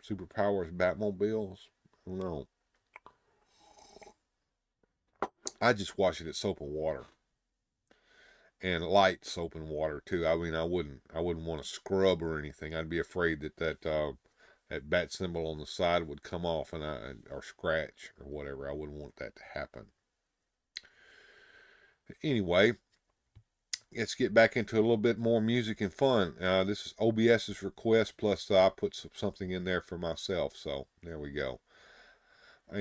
Superpowers Batmobiles? I don't know. I just wash it at soap and water, and light soap and water too. I mean, I wouldn't want to scrub or anything. I'd be afraid that bat symbol on the side would come off or scratch or whatever. I wouldn't want that to happen. Anyway, let's get back into a little bit more music and fun. This is OBS's request, plus I put something in there for myself. So there we go. And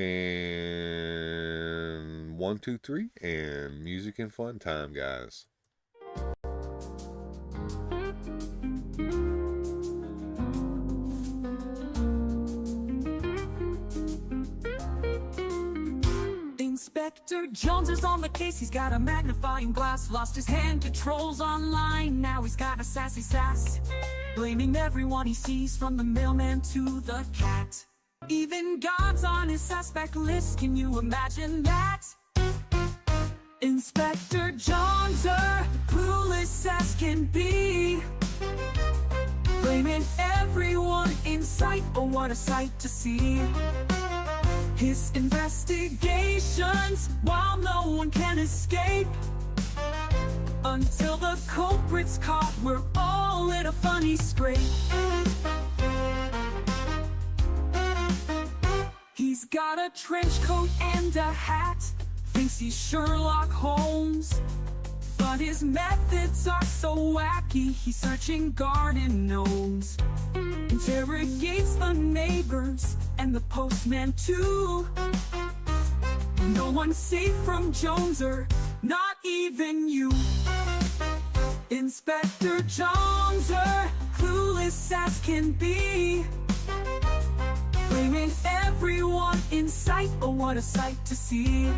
1, 2, 3, and music and fun time, guys. Inspector Jones is on the case. He's got a magnifying glass. Lost his hand controls online. Now he's got a sassy sass, blaming everyone he sees, from the mailman to the cat. Even God's on his suspect list. Can you imagine that? Inspector Jones, clueless as can be, blaming everyone in sight. Oh, what a sight to see. His investigations, while no one can escape, until the culprit's caught, we're all in a funny scrape. He's got a trench coat and a hat, thinks he's Sherlock Holmes, but his methods are so wacky. He's searching garden gnomes, interrogates the neighbors and the postman too. No one's safe from Joneser, not even you. Inspector Joneser, clueless as can be, blaming everyone in sight. Oh, what a sight to see.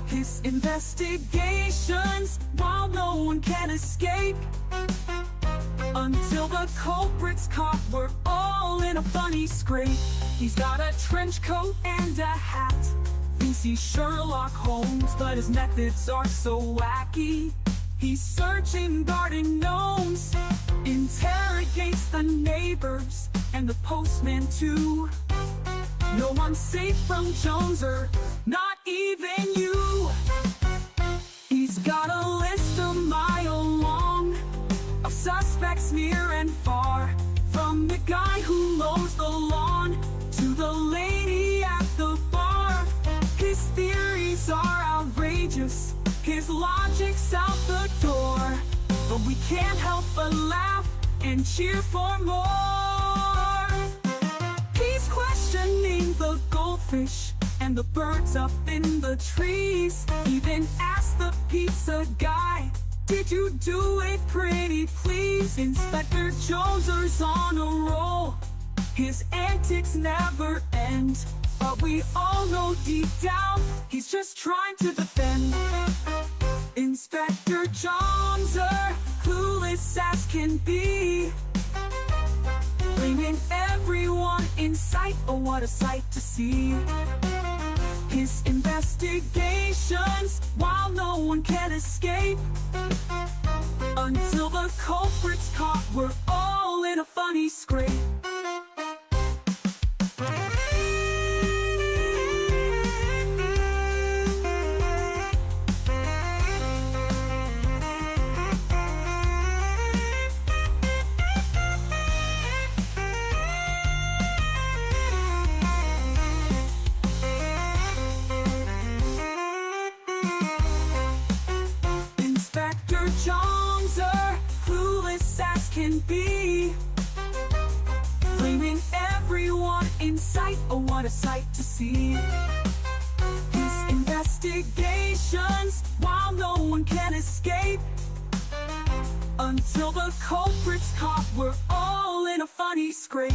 His investigations, while no one can escape, until the culprit's caught, we're all in a funny scrape. He's got a trench coat and a hat, thinks he's Sherlock Holmes, but his methods are so wacky. He's searching garden gnomes, interrogates the neighbors and the postman too. No one's safe from Joneser, not even you. He's got a list a mile long of suspects near and far, from the guy who mows the lawn to the lady at the bar. His theories are outrageous, his logic's out the door, but we can't help but laugh and cheer for more. He's questioning the goldfish and the birds up in the trees, even asked the pizza guy, did you do it pretty please? Inspector Joneser's on a roll, his antics never end, but we all know deep down he's just trying to defend. Inspector Joneser, clueless as can be, blaming everyone in sight. Oh, what a sight to see. His investigations, while no one can escape, until the culprit's caught, we're all in a funny scrape. Joneser, clueless as can be, blaming everyone in sight. Oh, what a sight to see. His investigations, while no one can escape, until the culprit's caught, we're all in a funny scrape.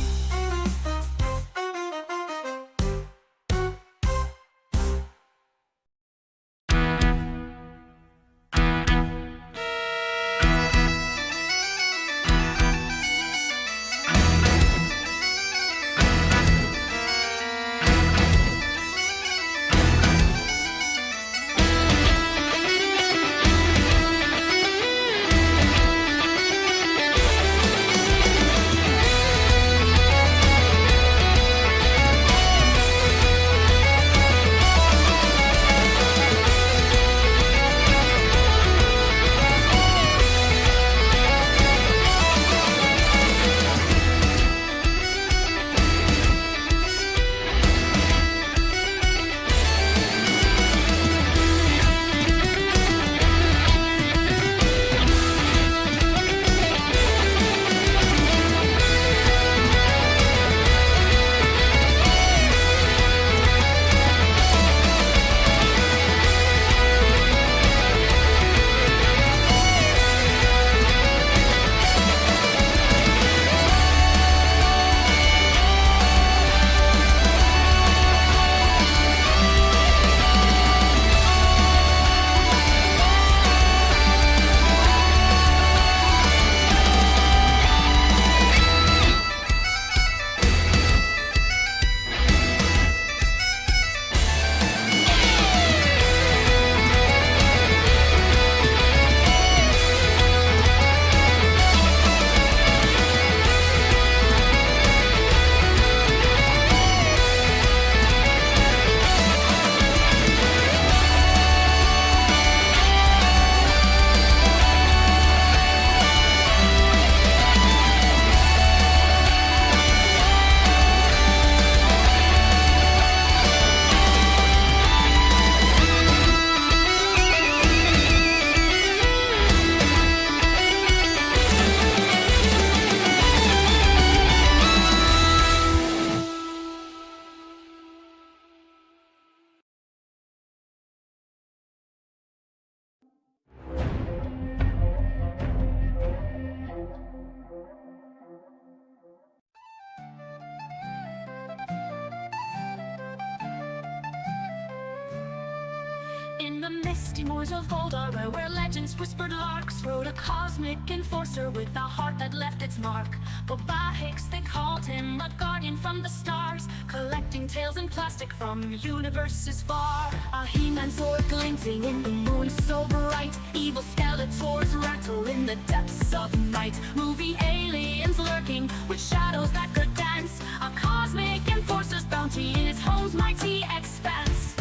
misty moors of Voldara, where legends whispered larks rode a cosmic enforcer with a heart that left its mark. But by Hicks they called him a guardian from the stars, collecting tales in plastic from universes far. A He-Man sword glinting in the moon so bright, evil Skeletors rattle in the depths of night. Movie aliens lurking with shadows that could dance, a cosmic enforcer's bounty in its home's mighty expanse.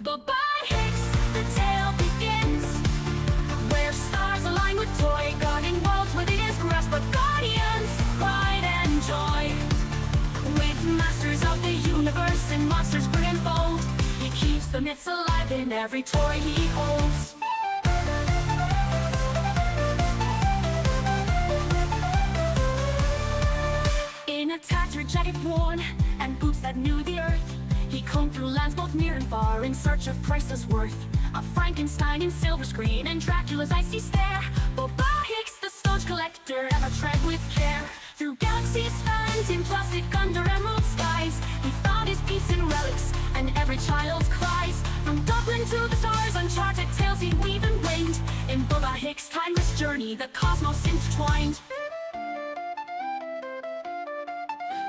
But by Hicks, the tale begins, where stars align with toy, guarding worlds within his grasp, but guardians, pride and joy. With masters of the universe and monsters big and bold, he keeps the myths alive in every toy he holds. In a tattered jacket worn and boots that knew the earth, he combed through lands both near and far in search of priceless worth. A Frankenstein in silver screen and Dracula's icy stare, but by Hicks the stone collector ever tread with care. Through galaxies spanned in plastic under emerald skies, he found his peace in relics and every child's cries. From Dublin to the stars, uncharted tales he weave and winged. In Boba Hicks' timeless journey, the cosmos intertwined.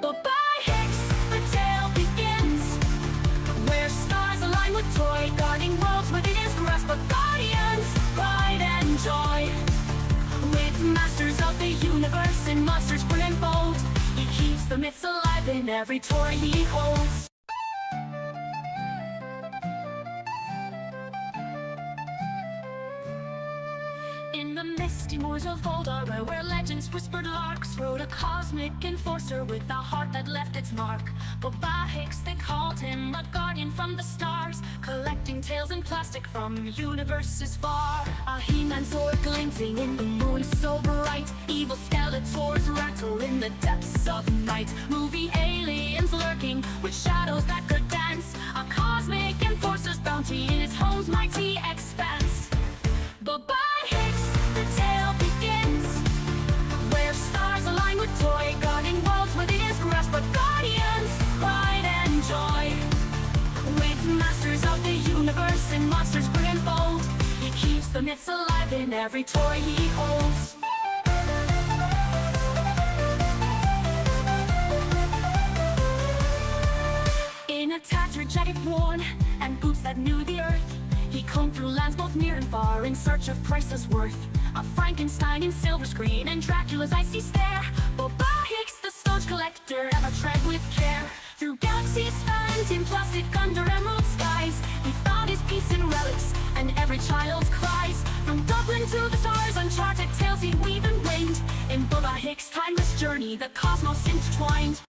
But by Hicks, the tale begins, where stars align with toy, guarding worlds within his grasp, but guardians, pride and joy. With masters of the universe and monsters big and bold, he keeps the myths alive in every toy he holds. In the misty moors of Voldara, where legends whispered larks rode a cosmic enforcer with a heart that left its mark. But by Hicks they called him a guardian from the stars, collecting tales in plastic from universes far. A He-Man sword glinting in the moon so bright, evil Skeletors rattle in the depths of night. Movie aliens lurking with shadows that could dance, a cosmic enforcer's bounty in its home's mighty expanse. But by Hicks, the tale begins, where stars align with toy, guarding worlds within his grasp, but guardians, pride and joy. With masters of the universe and monsters big and bold, he keeps the myths alive in every toy he holds. In a tattered jacket worn and boots that knew the earth, he combed through lands both near and far in search of priceless worth. A Frankenstein in silver screen and Dracula's icy stare, but by Hicks the stone collector ever tread with care. Through galaxies spanned in plastic under emerald skies, he found his peace in relics and every child's cries. From Dublin to the stars, uncharted tales he weave and winged. In Boba Hicks' timeless journey, the cosmos intertwined.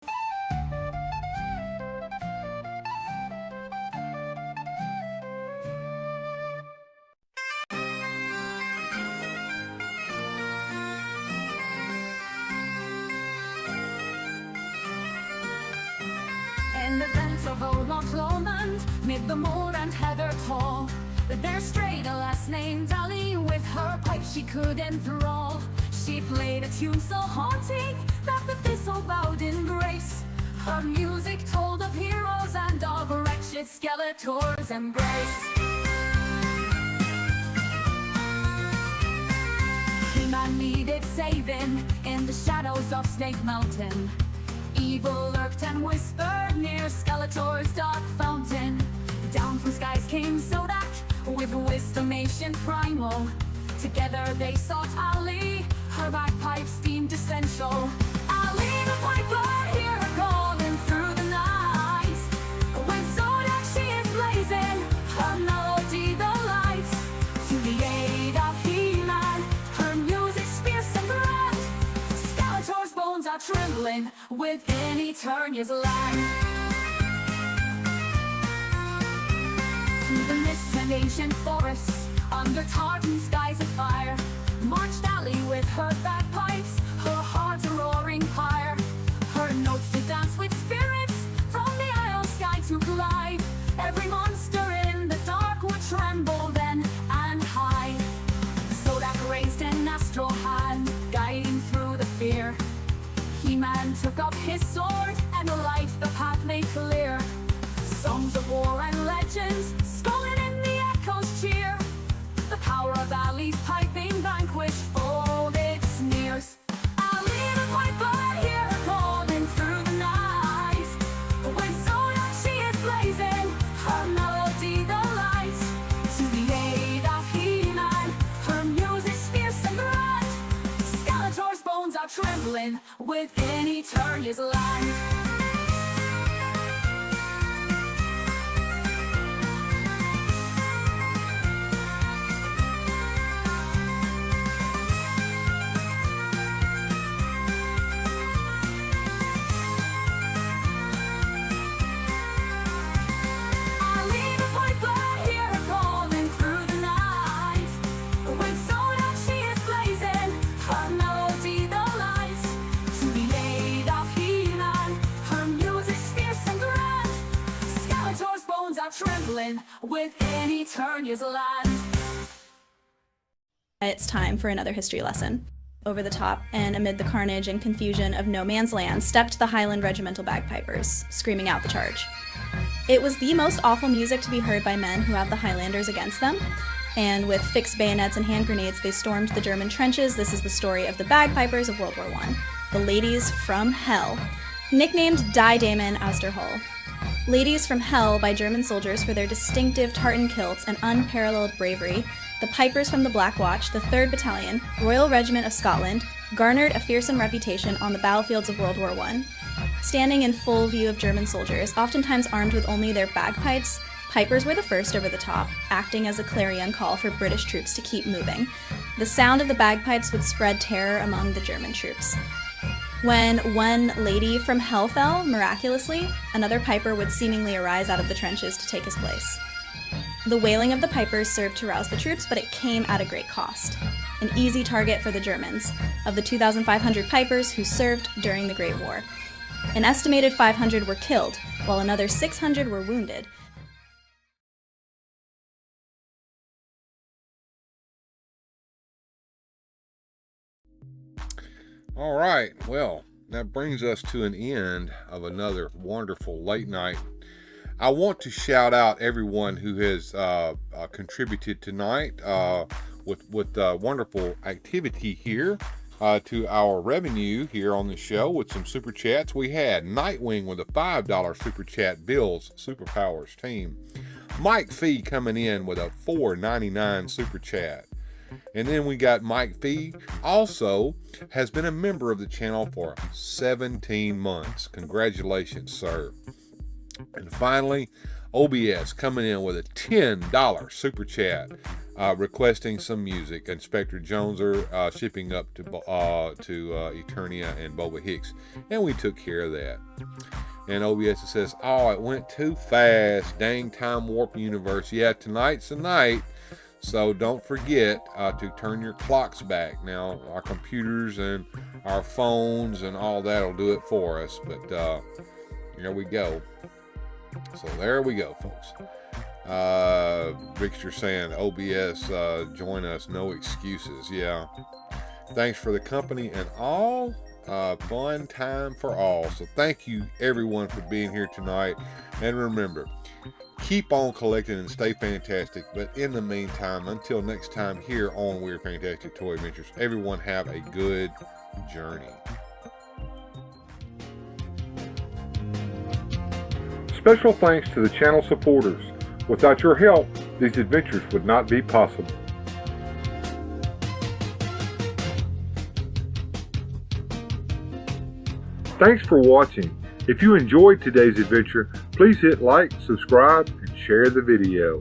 In the dens of old Loch Lomond, mid the moor and heather tall, there strayed a lass named Dolly. With her pipe she could enthrall. She played a tune so haunting that the thistle bowed in grace. Her music told of heroes and of wretched Skeletor's embrace. He-Man needed saving in the shadows of Snake Mountain. Evil lurked and whispered near Skeletor's dark fountain. Down from skies came Zodak with wisdom ancient primal. Together they sought Ali, her bagpipes deemed essential. Ali the piper, hear her calling through the night. When Zodak she is blazing, her melody the light. To the aid of He-Man, her music's fierce and grand. Skeletor's bones are trembling within Eternia's land. Through the mists and ancient forests, under tartan skies of fire, marched Ali with her bagpipes, her heart a roaring pyre. Her notes to dance with spirits from the isle sky to glide. Every monster in the dark would tremble then and hide. Zodak raised an astral hand, guiding through the fear. He-Man took up his sword and light the path made clear. Songs of war and legends, scrolling in the echoes cheer. valley's piping vanquish folded sneers. I'll leave a white bird here golden through the night. When so young she is blazing, her melody the light. To the aid of He-Man, her music's fierce and grand. Skeletor's bones are trembling within Eternia's land. Trembling within Eternia's land. It's time for another history lesson. Over the top and amid the carnage and confusion of no man's land stepped the Highland Regimental Bagpipers, screaming out the charge. It was the most awful music to be heard by men who have the Highlanders against them, and with fixed bayonets and hand grenades they stormed the German trenches. This is the story of the Bagpipers of World War I, the Ladies from Hell, nicknamed Die Damen aus der Hölle. Ladies from Hell by German soldiers for their distinctive tartan kilts and unparalleled bravery, the Pipers from the Black Watch, the 3rd Battalion, Royal Regiment of Scotland, garnered a fearsome reputation on the battlefields of World War I. Standing in full view of German soldiers, oftentimes armed with only their bagpipes, pipers were the first over the top, acting as a clarion call for British troops to keep moving. The sound of the bagpipes would spread terror among the German troops. When one lady from Hell fell, miraculously, another piper would seemingly arise out of the trenches to take his place. The wailing of the pipers served to rouse the troops, but it came at a great cost. An easy target for the Germans, of the 2,500 pipers who served during the Great War. An estimated 500 were killed, while another 600 were wounded. All right, well, that brings us to an end of another wonderful late night. I want to shout out everyone who has contributed tonight with wonderful activity here to our revenue here on the show with some super chats. We had Nightwing with a $5 super chat, Bill's Superpowers team. Mike Fee coming in with a $4.99 super chat. And then we got Mike Fee, also has been a member of the channel for 17 months. Congratulations, sir. And finally, OBS coming in with a $10 super chat, requesting some music. Inspector Joneser shipping up to Eternia and Boba Hicks, and we took care of that. And OBS says, "Oh, it went too fast. Dang time warp universe. Yeah, tonight's the night. So don't forget to turn your clocks back. Now, our computers and our phones and all that will do it for us. But here we go. So there we go, folks. Victor saying, OBS, join us. No excuses. Yeah. Thanks for the company and all. Fun time for all. So thank you, everyone, for being here tonight. And remember, keep on collecting and stay fantastic. But in the meantime, until next time here on Weird Fantastic Toy Adventures, everyone have a good journey. Special thanks to the channel supporters. Without your help, these adventures would not be possible. Thanks for watching. If you enjoyed today's adventure, please hit like, subscribe, and share the video.